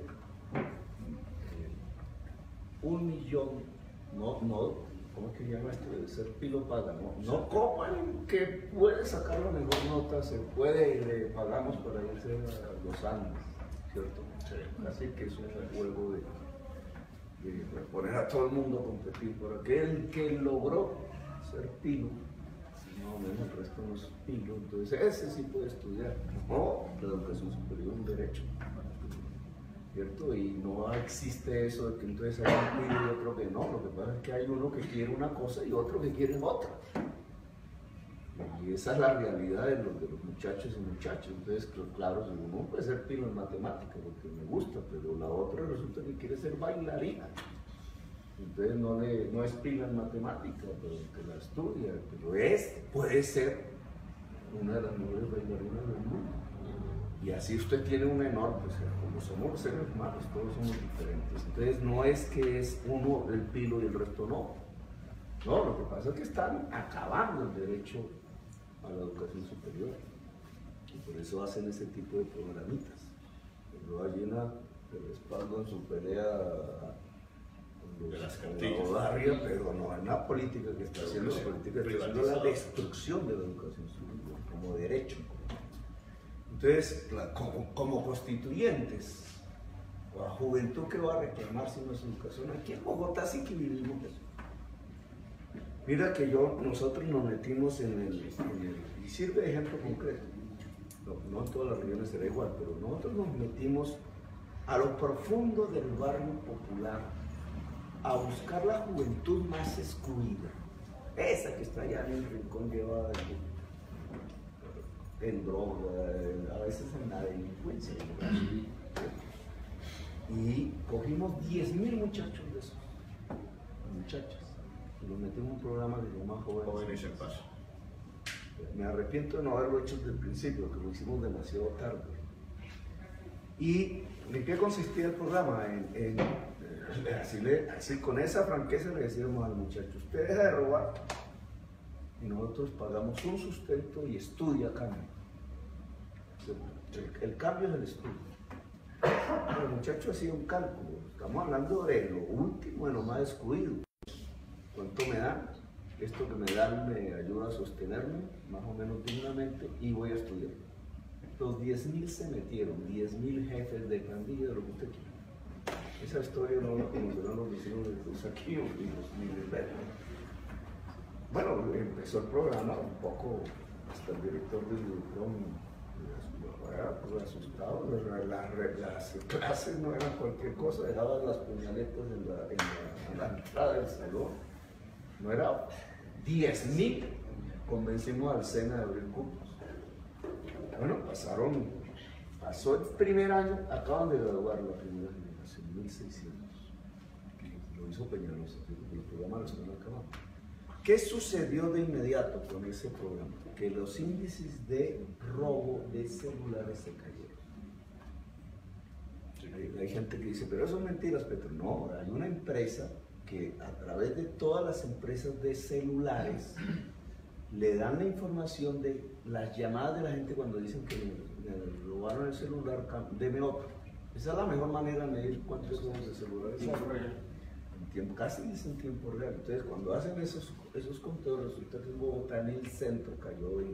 1 millón, ¿cómo es que llama esto de ser pilo paga? No como alguien que puede sacar la mejor nota, se puede y le pagamos para irse a los Andes, ¿cierto? Así que es un juego de poner a todo el mundo a competir por aquel que logró ser pilo. No, menos el resto no es pilo, entonces ese sí puede estudiar. No, la educación superior es un derecho. ¿Cierto? Y no existe eso de que entonces hay un pilo y otro que no. Lo que pasa es que hay uno que quiere una cosa y otro que quiere otra. Y esa es la realidad de los muchachos y muchachas. Entonces, claro, uno puede ser pilo en matemática porque me gusta, pero la otra resulta que quiere ser bailarina. Entonces no es pila en matemática, pero que la estudia, pero puede ser una de las mejores bailarinas del mundo. Y así usted tiene un menor, pues como somos seres humanos, todos somos diferentes. Entonces no es que es uno el pilo y el resto no. No, lo que pasa es que están acabando el derecho a la educación superior. Y por eso hacen ese tipo de programitas. Pero hay una de respaldo en su pelea con de las con cantillas. la barria, pero no es la política que está haciendo, la política que está haciendo la destrucción de la educación superior como derecho. Entonces, como constituyentes, la juventud que va a reclamar si no es educación, aquí en Bogotá sí que vivimos eso. Mira que nosotros nos metimos y sirve de ejemplo concreto, no en todas las regiones será igual, pero nosotros nos metimos a lo profundo del barrio popular a buscar la juventud más excluida, esa que está allá en el rincón llevada en droga, a veces en la delincuencia. Y cogimos 10.000 muchachos de esos, muchachas, y los metimos en un programa que se llama Jóvenes en Paz. Me arrepiento de no haberlo hecho desde el principio, que lo hicimos demasiado tarde. ¿Y en qué consistía el programa? Así con esa franqueza le decíamos al muchacho, usted deja de robar y nosotros pagamos un sustento y estudia a cambio. El cambio es el estudio. El muchacho hacía un cálculo, estamos hablando de lo último, de lo más descuido. ¿Cuánto me dan? Esto que me dan me ayuda a sostenerme más o menos dignamente y voy a estudiar. Los 10.000 se metieron, 10.000 jefes de pandilla, de lo que usted quiera. Esa historia no la conocerán los vecinos de Tusaquillo y los miles. Bueno, empezó el programa un poco, hasta el director del Lidrón pues, asustado. Las clases no eran cualquier cosa, dejaban las puñaletas en la entrada del salón. No era 10.000, convencimos al SENA de abrir cupos. Bueno, pasó el primer año, acaban de graduar la primera generación, 1.600. Lo hizo Peñalosa, el programa lo están acabando. ¿Qué sucedió de inmediato con ese programa? Que los índices de robo de celulares se cayeron. Hay gente que dice, pero eso es mentiras, Petro. No, hay una empresa que a través de todas las empresas de celulares le dan la información de las llamadas de la gente cuando dicen que me robaron el celular, deme otro. Esa es la mejor manera de medir cuántos robos de celulares hay. En tiempo, casi es en tiempo real. Entonces, cuando hacen esos conteos, resulta que en Bogotá, en el centro, cayó 22%.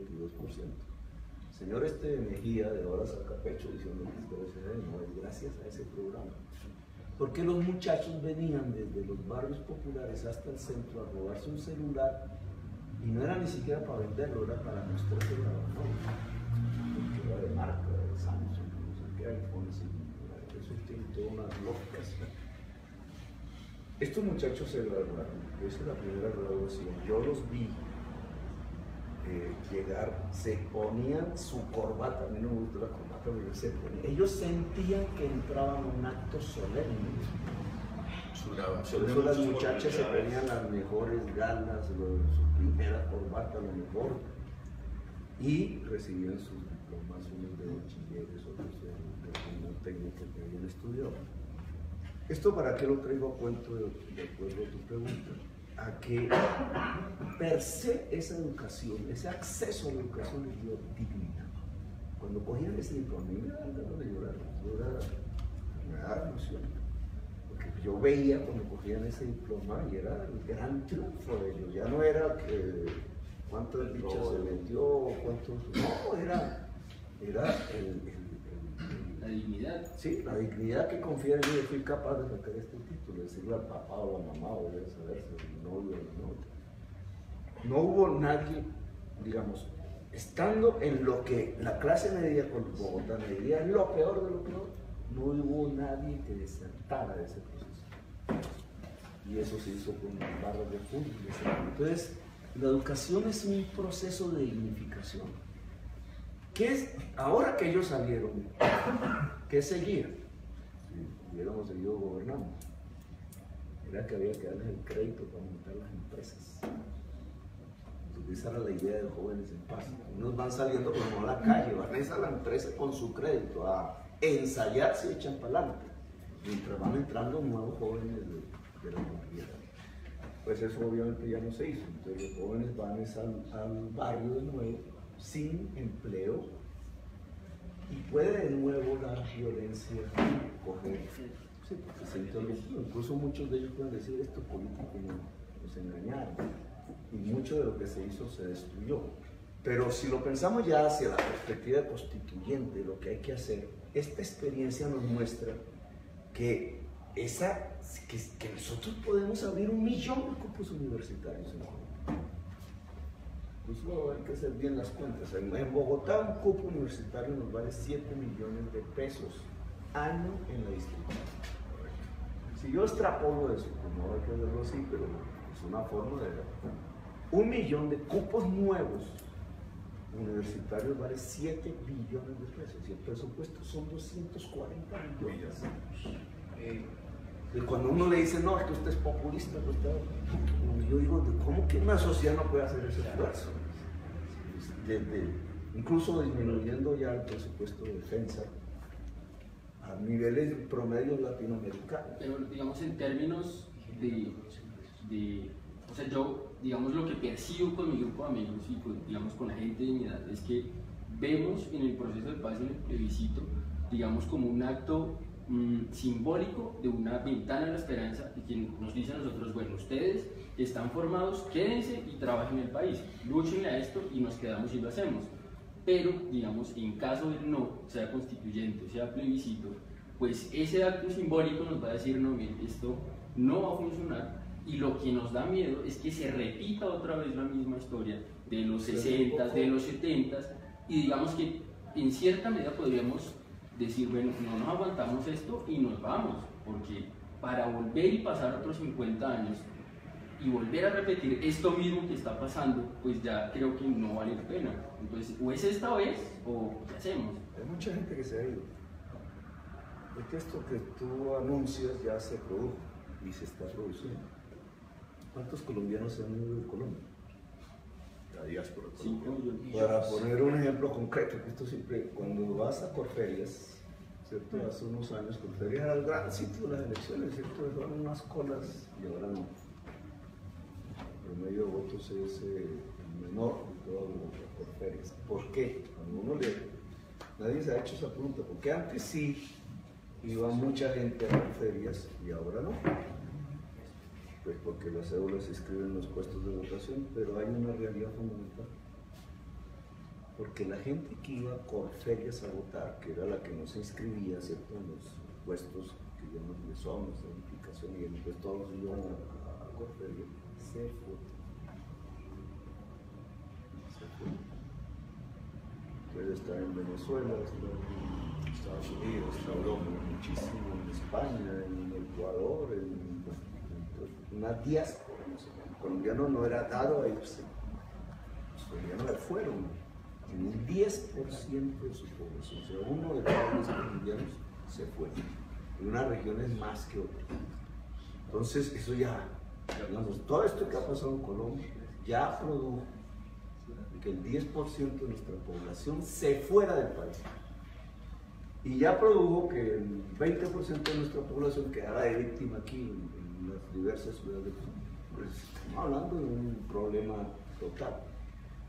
Señor Mejía, de ahora saca pecho diciendo que no es gracias a ese programa. Porque los muchachos venían desde los barrios populares hasta el centro a robarse un celular y no era ni siquiera para venderlo, era para mostrarse la porque era de marca, de Samsung, no sé qué iPhone, eso tiene todas unas lógicas. Estos muchachos se graduaron, esa es la primera graduación, yo los vi llegar, se ponían su corbata, a mí no me gusta la corbata, pero ellos sentían que entraban a un acto solemne. Por eso las muchachas se ponían las mejores galas, su primera corbata, lo mejor, y recibían sus diplomas, unos de bachilleres, otros de una técnica que habían estudiado. ¿Esto para qué lo traigo a cuento de acuerdo a tu pregunta? A que per se esa educación, ese acceso a la educación les dio dignidad. Cuando cogían ese diploma, a mí me daban ganas de llorar, me daba emoción. Porque yo veía cuando cogían ese diploma y era el gran triunfo de ellos. Ya no era que cuántas bichas se metió, cuántos. No, era la dignidad. Sí, la dignidad que confía en mí de fui capaz de sacar este título, decirle al papá o a la mamá o de saberse, el novio o la novia. No hubo nadie, digamos, estando en lo que la clase media con Bogotá me diría es lo peor de lo peor, no hubo nadie que desertara de ese proceso. Y eso se hizo con barras de fútbol. Entonces, la educación es un proceso de dignificación. ¿Qué es? Ahora que ellos salieron, ¿qué seguía? Si hubiéramos seguido gobernando, era que había que darles el crédito para montar las empresas. Entonces, esa era la idea de Jóvenes en Paz. Unos van saliendo como a la calle, van a la empresa con su crédito a ensayar si echan para adelante, mientras van entrando nuevos jóvenes de la comunidad. Pues eso obviamente ya no se hizo. Entonces los jóvenes van al barrio de nuevo, sin empleo, y puede de nuevo la violencia coger. Sí, porque se interrumpió. Incluso muchos de ellos pueden decir esto político nos engañaron, y mucho de lo que se hizo se destruyó. Pero si lo pensamos ya hacia la perspectiva constituyente, lo que hay que hacer, esta experiencia nos muestra que nosotros podemos abrir 1 millón de cupos universitarios en Colombia. Incluso hay que hacer bien las cuentas. En Bogotá un cupo universitario nos vale 7 millones de pesos año en la distribución. Si yo extrapolo eso, como hay que hacerlo así, pero es una forma de ver. 1 millón de cupos nuevos universitarios vale 7 billones de pesos y el presupuesto son 240 millones. Cuando uno le dice, no, es que usted es populista, pues, yo digo, ¿cómo que una sociedad no puede hacer ese esfuerzo? Incluso disminuyendo ya el presupuesto de defensa a niveles promedios latinoamericanos. Pero digamos en términos o sea, yo, digamos, lo que percibo con mi grupo de amigos y digamos con la gente de mi edad es que vemos en el proceso de paz, en el plebiscito, digamos, como un acto simbólico de una ventana de la esperanza y quien nos dice a nosotros, bueno, ustedes están formados, quédense y trabajen en el país, luchen a esto y nos quedamos y lo hacemos. Pero, digamos, en caso de no, sea constituyente, sea plebiscito, pues ese acto simbólico nos va a decir, no, miren, esto no va a funcionar, y lo que nos da miedo es que se repita otra vez la misma historia de los 60, de los 70, y digamos que en cierta medida podríamos decir, bueno, no nos aguantamos esto y nos vamos, porque para volver y pasar otros 50 años y volver a repetir esto mismo que está pasando, pues ya creo que no vale la pena. Entonces, o es esta vez o ¿qué hacemos? Hay mucha gente que se ha ido. Es que esto que tú anuncias ya se produjo y se está produciendo. ¿Cuántos colombianos se han ido de Colombia? La diáspora 5 millones. Para poner un ejemplo concreto, que esto siempre, cuando vas a Corferias, ¿cierto? Hace unos años Corferias era el gran sitio de las elecciones, ¿cierto? Fueron unas colas y ahora no. El promedio de votos es menor de todas las Corferias. ¿Por qué? Cuando uno nadie se ha hecho esa pregunta, porque antes sí iba mucha gente a Corferias y ahora no. Pues porque las cédulas se inscriben en los puestos de votación, pero hay una realidad fundamental. Porque la gente que iba a Corferias a votar, que era la que no se inscribía, ¿cierto?, en los puestos que llaman de zonas de verificación, y después todos iban a Corferias, se fue. Puede estar en Venezuela, está en Estados Unidos, está en Europa, muchísimo, en España, en Ecuador, en una diáspora. El colombiano no era dado a irse, los colombianos fueron en un 10% de su población, o sea, uno de cada 10 colombianos se fue, en unas regiones más que otras. Entonces, eso ya, digamos, todo esto que ha pasado en Colombia ya produjo que el 10% de nuestra población se fuera del país. Y ya produjo que el 20% de nuestra población quedara de víctima aquí en las diversas ciudades del mundo. Pues estamos hablando de un problema total.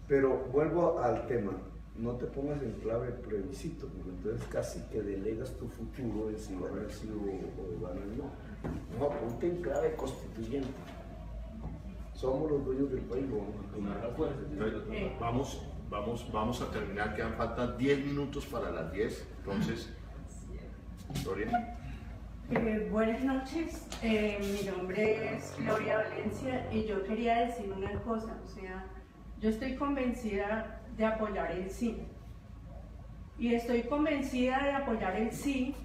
Pero vuelvo al tema, no te pongas en clave plebiscito, porque entonces casi que delegas tu futuro en si van a sí o van a no. No, ponte en clave constituyente. Somos los dueños del país, vamos a terminar, quedan faltan 10 minutos para las 10, entonces, Gloria. Buenas noches, mi nombre es Gloria Valencia y yo quería decir una cosa, o sea, yo estoy convencida de apoyar el sí. Y estoy convencida de apoyar el sí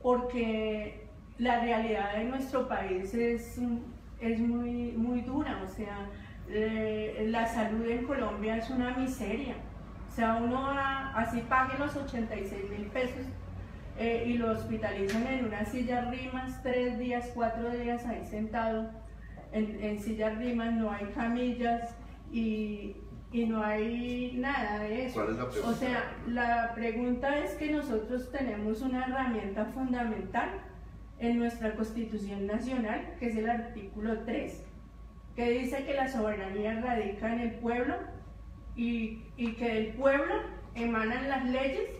porque la realidad de nuestro país es muy dura, o sea, la salud en Colombia es una miseria. O sea, uno así pague los 86.000 pesos y lo hospitalizan en una silla rimas 3 días, 4 días ahí sentado en sillas rimas, no hay camillas y no hay nada de eso. ¿Cuál es la pregunta? O sea, la pregunta es que nosotros tenemos una herramienta fundamental en nuestra Constitución Nacional, que es el artículo 3, que dice que la soberanía radica en el pueblo y que del pueblo emanan las leyes,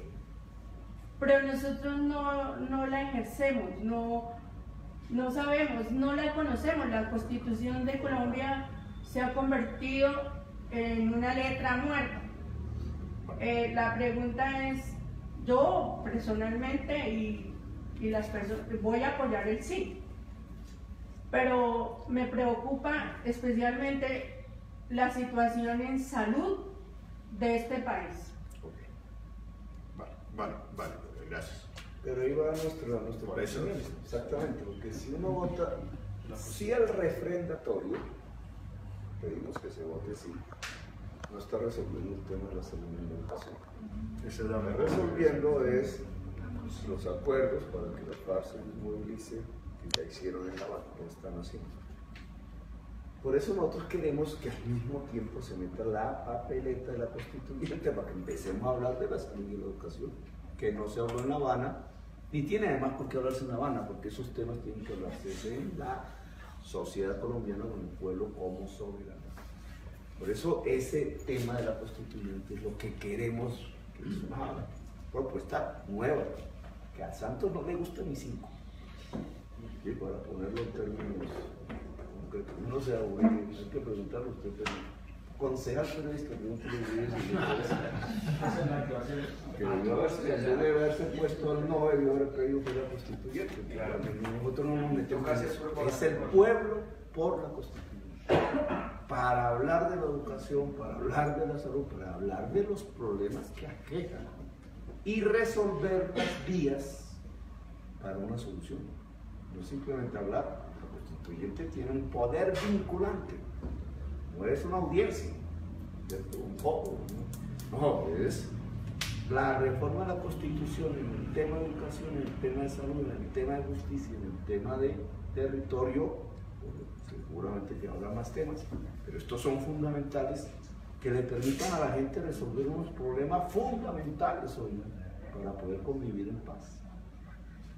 pero nosotros no la ejercemos, no sabemos, no la conocemos. La Constitución de Colombia se ha convertido en una letra muerta. La pregunta es, yo personalmente y las personas, voy a apoyar el sí, pero me preocupa especialmente la situación en salud de este país. Vale, gracias. Pero ahí va nuestro Por eso. pensamiento, exactamente, porque si uno vota sí al refrendatorio, pedimos que se vote sí, no está resolviendo el tema de la salud y la educación. Esa es la Resolviendo es los acuerdos para que la FARC se desmovilice, que ya hicieron en La Habana, lo están haciendo. Por eso nosotros queremos que al mismo tiempo se meta la papeleta de la constituyente para que empecemos a hablar de la salud y la educación, que no se habló en La Habana, ni tiene además por qué hablarse en La Habana, porque esos temas tienen que hablarse en la sociedad colombiana, con el pueblo como soberano. Por eso ese tema de la constituyente es lo que queremos, que es una propuesta nueva, que a Santos no le gusta ni 5. Y para ponerlo en términos concretos, uno se aburre, hay que preguntarle a usted, pero concejal periodista, pregúntele que debe haberse puesto al no, debió haber pedido por la constituyente. Claro. Nosotros no nos metemos en eso. Es el pueblo por la constituyente. Para hablar de la educación, para hablar de la salud, para hablar de los problemas que aquejan y resolver las vías para una solución. No simplemente hablar, la constituyente tiene un poder vinculante, no es una audiencia, ¿cierto? Un poco, no, es la reforma de la Constitución en el tema de educación, en el tema de salud, en el tema de justicia, en el tema de territorio. Seguramente que habrá más temas, pero estos son fundamentales que le permitan a la gente resolver unos problemas fundamentales hoy para poder convivir en paz.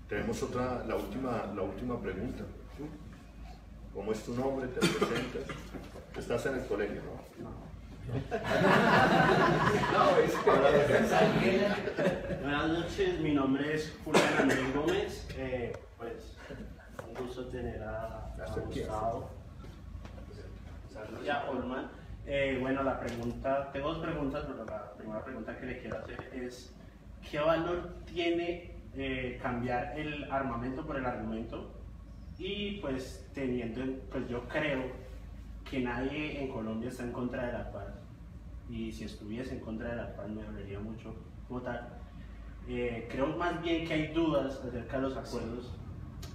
Tenemos la última pregunta. ¿Cómo es tu nombre? ¿Te presentas? Estás en el colegio, ¿no? Buenas noches, mi nombre es Julián Andrés Gómez. Pues un gusto tener a Gustavo y a Olman. Bueno, tengo dos preguntas, pero la primera pregunta que le quiero hacer es ¿qué valor tiene cambiar el armamento por el argumento? Y pues pues yo creo que nadie en Colombia está en contra de la paz, y si estuviese en contra de la paz me dolería mucho votar. Creo más bien que hay dudas acerca de los acuerdos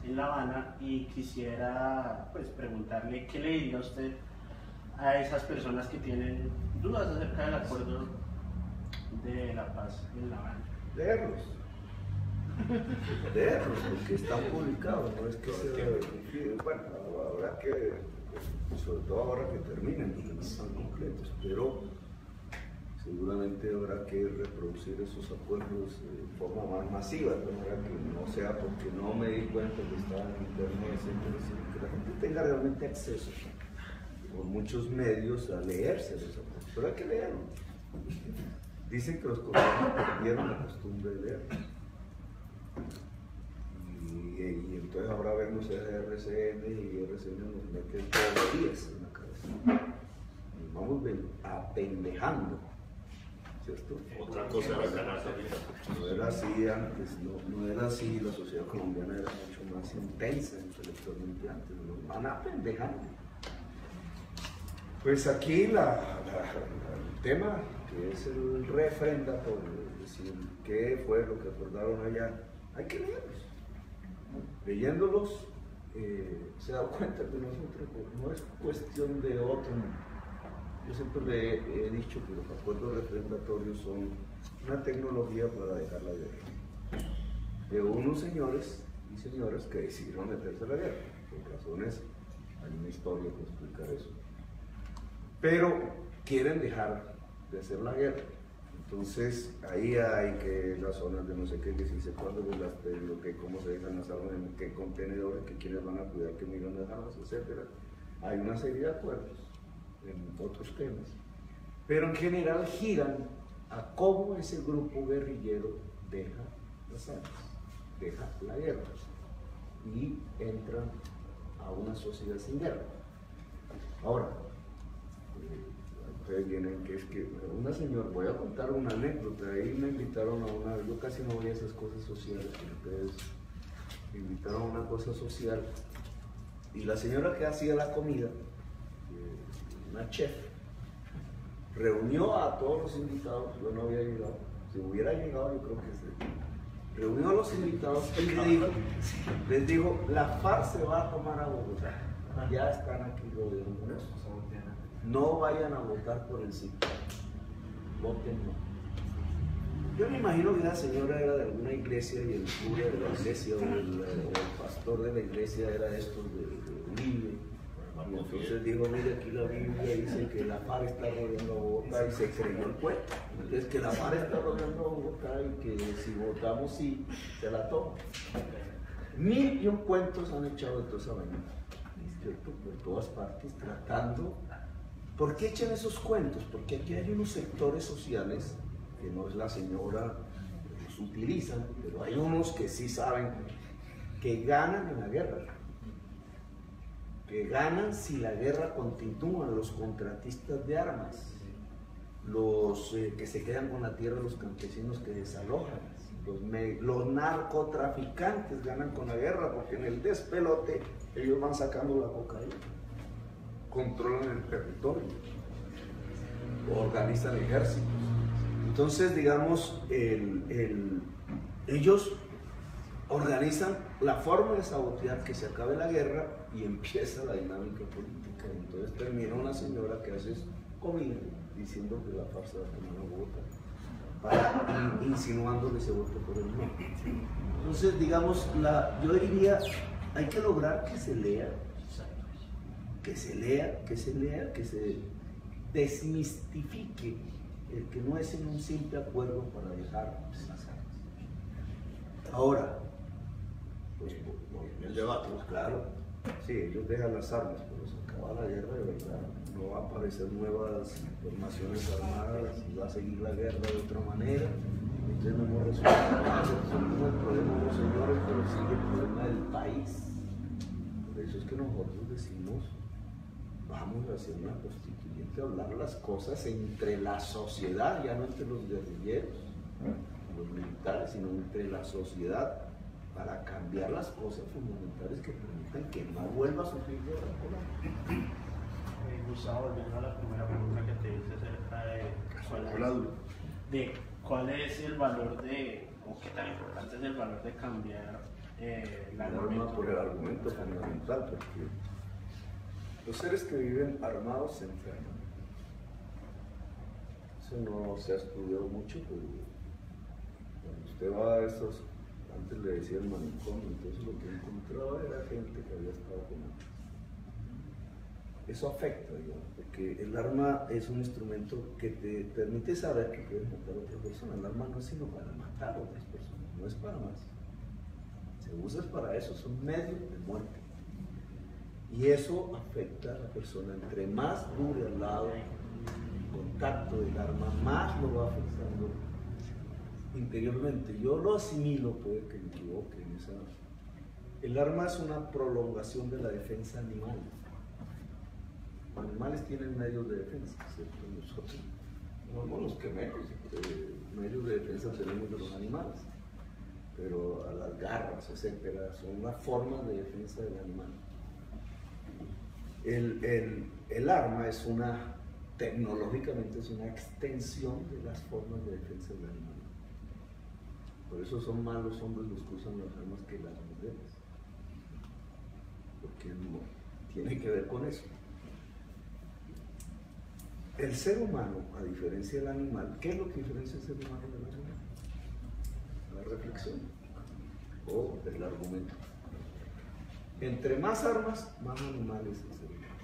en La Habana, y quisiera pues preguntarle qué le diría usted a esas personas que tienen dudas acerca del acuerdo de la paz en La Habana. Leerlos, porque están publicados, no es que se bueno, habrá que, sobre todo ahora que terminen, porque no están completos, pero seguramente habrá que reproducir esos acuerdos de forma más masiva, para que no sea porque no me di cuenta que estaba en internet, sino que la gente tenga realmente acceso por muchos medios a leerse los acuerdos, pero hay que leerlos. Dicen que los colombianos perdieron la costumbre de leer. Y entonces ahora vemos RCN y RCN nos mete todos los días en la cabeza. Nos vamos apendejando, ¿cierto? Otra cosa era ganar. No era así antes, no era así, la sociedad colombiana era mucho más intensa intelectualmente antes, nos van apendejando. Pues aquí el tema que es el refrendatorio, es decir, qué fue lo que acordaron allá, hay que leerlos. Leyéndolos se da cuenta que no es cuestión de otro. Yo siempre le he dicho que los acuerdos refrendatorios son una tecnología para dejar la guerra. De unos señores y señoras que decidieron meterse a la guerra, por razones, hay una historia que explica eso. Pero quieren dejar de hacer la guerra. Entonces ahí hay que las zonas de no sé qué, que si se cuándo, cómo se dejan las armas, en qué contenedores, que quiénes van a cuidar, qué millones de armas, etc. Hay una serie de acuerdos en otros temas, pero en general giran a cómo ese grupo guerrillero deja las armas, deja la guerra y entran a una sociedad sin guerra. Ahora, ustedes vienen, que es que una señora, voy a contar una anécdota, ahí me invitaron a yo casi no voy a esas cosas sociales, pero ustedes me invitaron a una cosa social, y la señora que hacía la comida, una chef, reunió a todos los invitados, yo no había llegado, si hubiera llegado yo creo que sí, reunió a los invitados y les dijo, la FARC se va a tomar a Bogotá, ya están aquí rodeándonos. No vayan a votar por el sí, voten no. Yo me imagino que la señora era de alguna iglesia y el cura de la iglesia o el pastor de la iglesia era estos de Libre. Y entonces dijo, mire, aquí la Biblia dice que la FARC está rodeando a Bogotá y se creyó el cuento. Entonces que la FARC está rodeando a Bogotá y que si votamos sí, se la toma. 1001 cuentos han echado de toda esa vaina, ¿cierto? Por todas partes, tratando. ¿Por qué echan esos cuentos? Porque aquí hay unos sectores sociales que no es la señora, los utilizan, pero hay unos que sí saben que ganan en la guerra, que ganan si la guerra continúa, los contratistas de armas, los que se quedan con la tierra, los campesinos que desalojan, los narcotraficantes ganan con la guerra, porque en el despelote ellos van sacando la cocaína, controlan el territorio, organizan ejércitos. Entonces, digamos, ellos organizan la forma de sabotear que se acabe la guerra y empieza la dinámica política. Entonces termina una señora que hace comida diciendo que la farsa va a tomar una vota, insinuando que se vote por el no. Entonces, digamos, yo diría, hay que lograr que se lea, que se desmistifique el que no es en un simple acuerdo para dejar las armas. Ahora, pues el debate, pues claro, sí, ellos dejan las armas, pero se acaba la guerra de verdad, no va a aparecer nuevas formaciones armadas, va a seguir la guerra de otra manera, entonces no hemos resuelto el problema de los señores, pero sigue el problema del país. Por eso es que nosotros decimos, vamos a hacer una constituyente, a hablar las cosas entre la sociedad, ya no entre los guerrilleros, los militares, sino entre la sociedad, para cambiar las cosas fundamentales que permitan que no vuelva a sufrir guerra. Gustavo, volviendo a la primera pregunta que te hice acerca de cuál es el valor o qué tan importante es el valor de cambiar la norma. Por el argumento fundamental, porque los seres que viven armados se enferman. Eso no se ha estudiado mucho, pero cuando usted va a esos, antes le decía el manicomio, entonces lo que encontraba era gente que había estado con él. Eso afecta, digamos, porque el arma es un instrumento que te permite saber que puedes matar a otra persona. El arma no es sino para matar a otras personas, no es para más. Se usa para eso, son medios de muerte. Y eso afecta a la persona. Entre más dure al lado el contacto del arma, más lo va afectando interiormente. Yo lo asimilo, puede que me equivoque en esa. El arma es una prolongación de la defensa animal. Los animales tienen medios de defensa, ¿cierto? Nosotros no somos los que medios de defensa tenemos de los animales, pero a las garras, etcétera, son las formas de defensa del animal. El arma es tecnológicamente es una extensión de las formas de defensa del animal. Por eso son más los hombres los que usan las armas que las mujeres, porque no tiene que ver con eso. El ser humano, a diferencia del animal, ¿qué es lo que diferencia el ser humano del animal? La reflexión o el argumento. Entre más armas, más animales es el ser humano.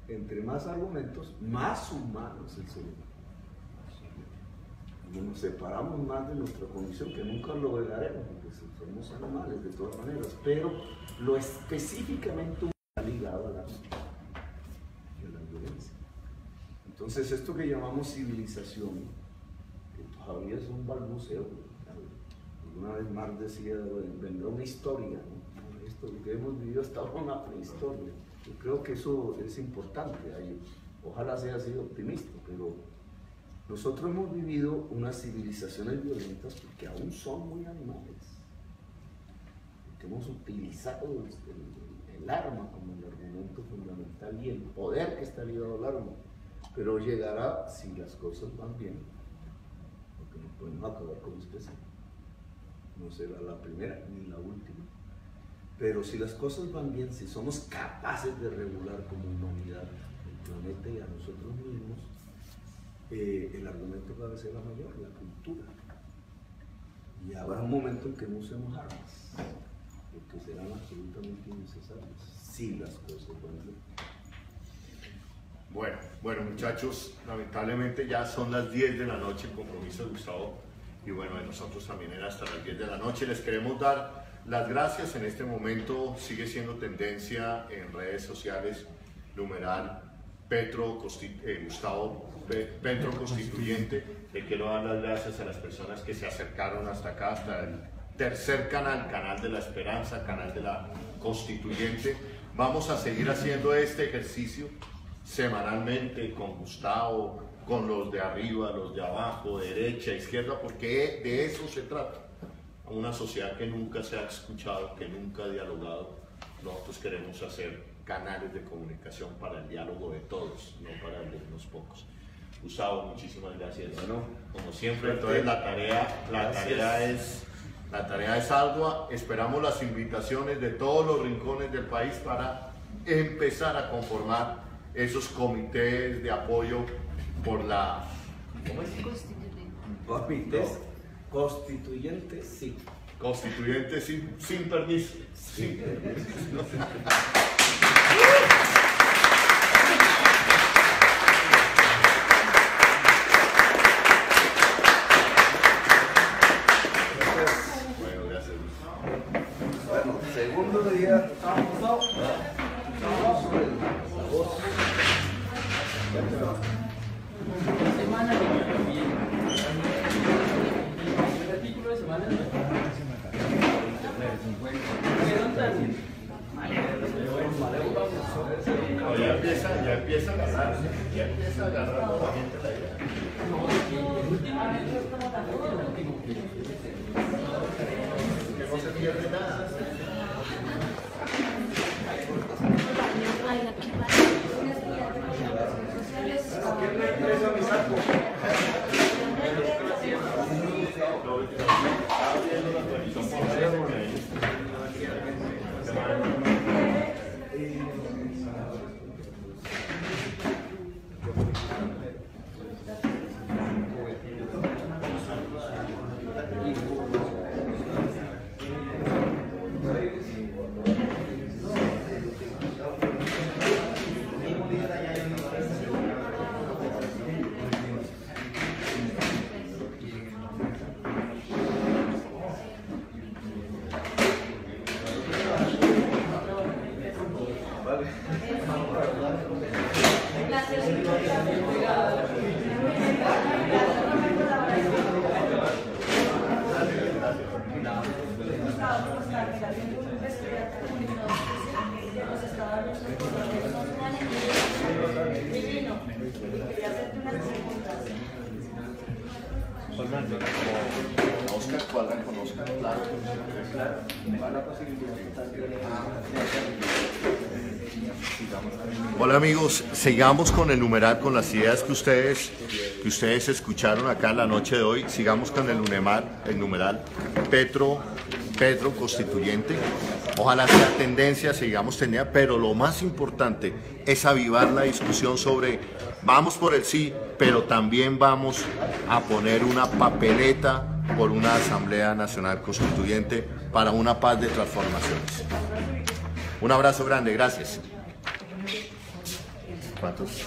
Entre más argumentos, más humano es el ser humano. Y nos separamos más de nuestra condición, que nunca lo lograremos, porque somos animales de todas maneras, pero lo específicamente humano está ligado a la violencia. Entonces, esto que llamamos civilización, que todavía es un balbuceo, alguna vez Marx decía, vendrá una historia, ¿no? Esto que hemos vivido hasta ahora una prehistoria. Yo creo que eso es importante, ojalá sea así optimista, pero nosotros hemos vivido unas civilizaciones violentas porque aún son muy animales, porque hemos utilizado el arma como el argumento fundamental y el poder que está ligado al arma. Pero llegará, si las cosas van bien, porque no podemos acabar con especie. No será la primera ni la última. Pero si las cosas van bien, si somos capaces de regular como humanidad el planeta y a nosotros mismos, el argumento va a ser la mayor, la cultura. Y habrá un momento en que no usemos armas, porque serán absolutamente innecesarias, si las cosas van bien. Bueno muchachos, lamentablemente ya son las 10 de la noche, el compromiso de Gustavo y bueno, de nosotros también era hasta las 10 de la noche. Les queremos dar las gracias. En este momento sigue siendo tendencia en redes sociales, numeral Gustavo Petro Constituyente. Le quiero dar las gracias a las personas que se acercaron hasta acá, hasta el tercer canal de la esperanza, canal de la Constituyente. Vamos a seguir haciendo este ejercicio semanalmente con Gustavo, con los de arriba, los de abajo, derecha, izquierda, porque de eso se trata. Una sociedad que nunca se ha escuchado, que nunca ha dialogado. Nosotros queremos hacer canales de comunicación para el diálogo de todos, no para el de unos pocos. Gustavo, muchísimas gracias. Bueno, como siempre, entonces la tarea es ardua. Esperamos las invitaciones de todos los rincones del país para empezar a conformar esos comités de apoyo por la... ¿Cómo es? Comités constituyentes, sí. Constituyentes sin permiso. Sin permiso. Bueno, gracias. Bueno, segundo día. Semana bien. El artículo de semana ya empieza a agarrar la gente la idea. Que no se pierde nada. Oscar cuadra con Oscar, claro. Hola amigos, sigamos con el numeral, con las ideas que ustedes escucharon acá la noche de hoy. Sigamos con el numeral Petro Constituyente. Ojalá sea tendencia, sigamos tendencia, pero lo más importante es avivar la discusión sobre, vamos por el sí, pero también vamos a poner una papeleta por una Asamblea Nacional Constituyente para una paz de transformaciones. Un abrazo grande, gracias. ¿Cuántos?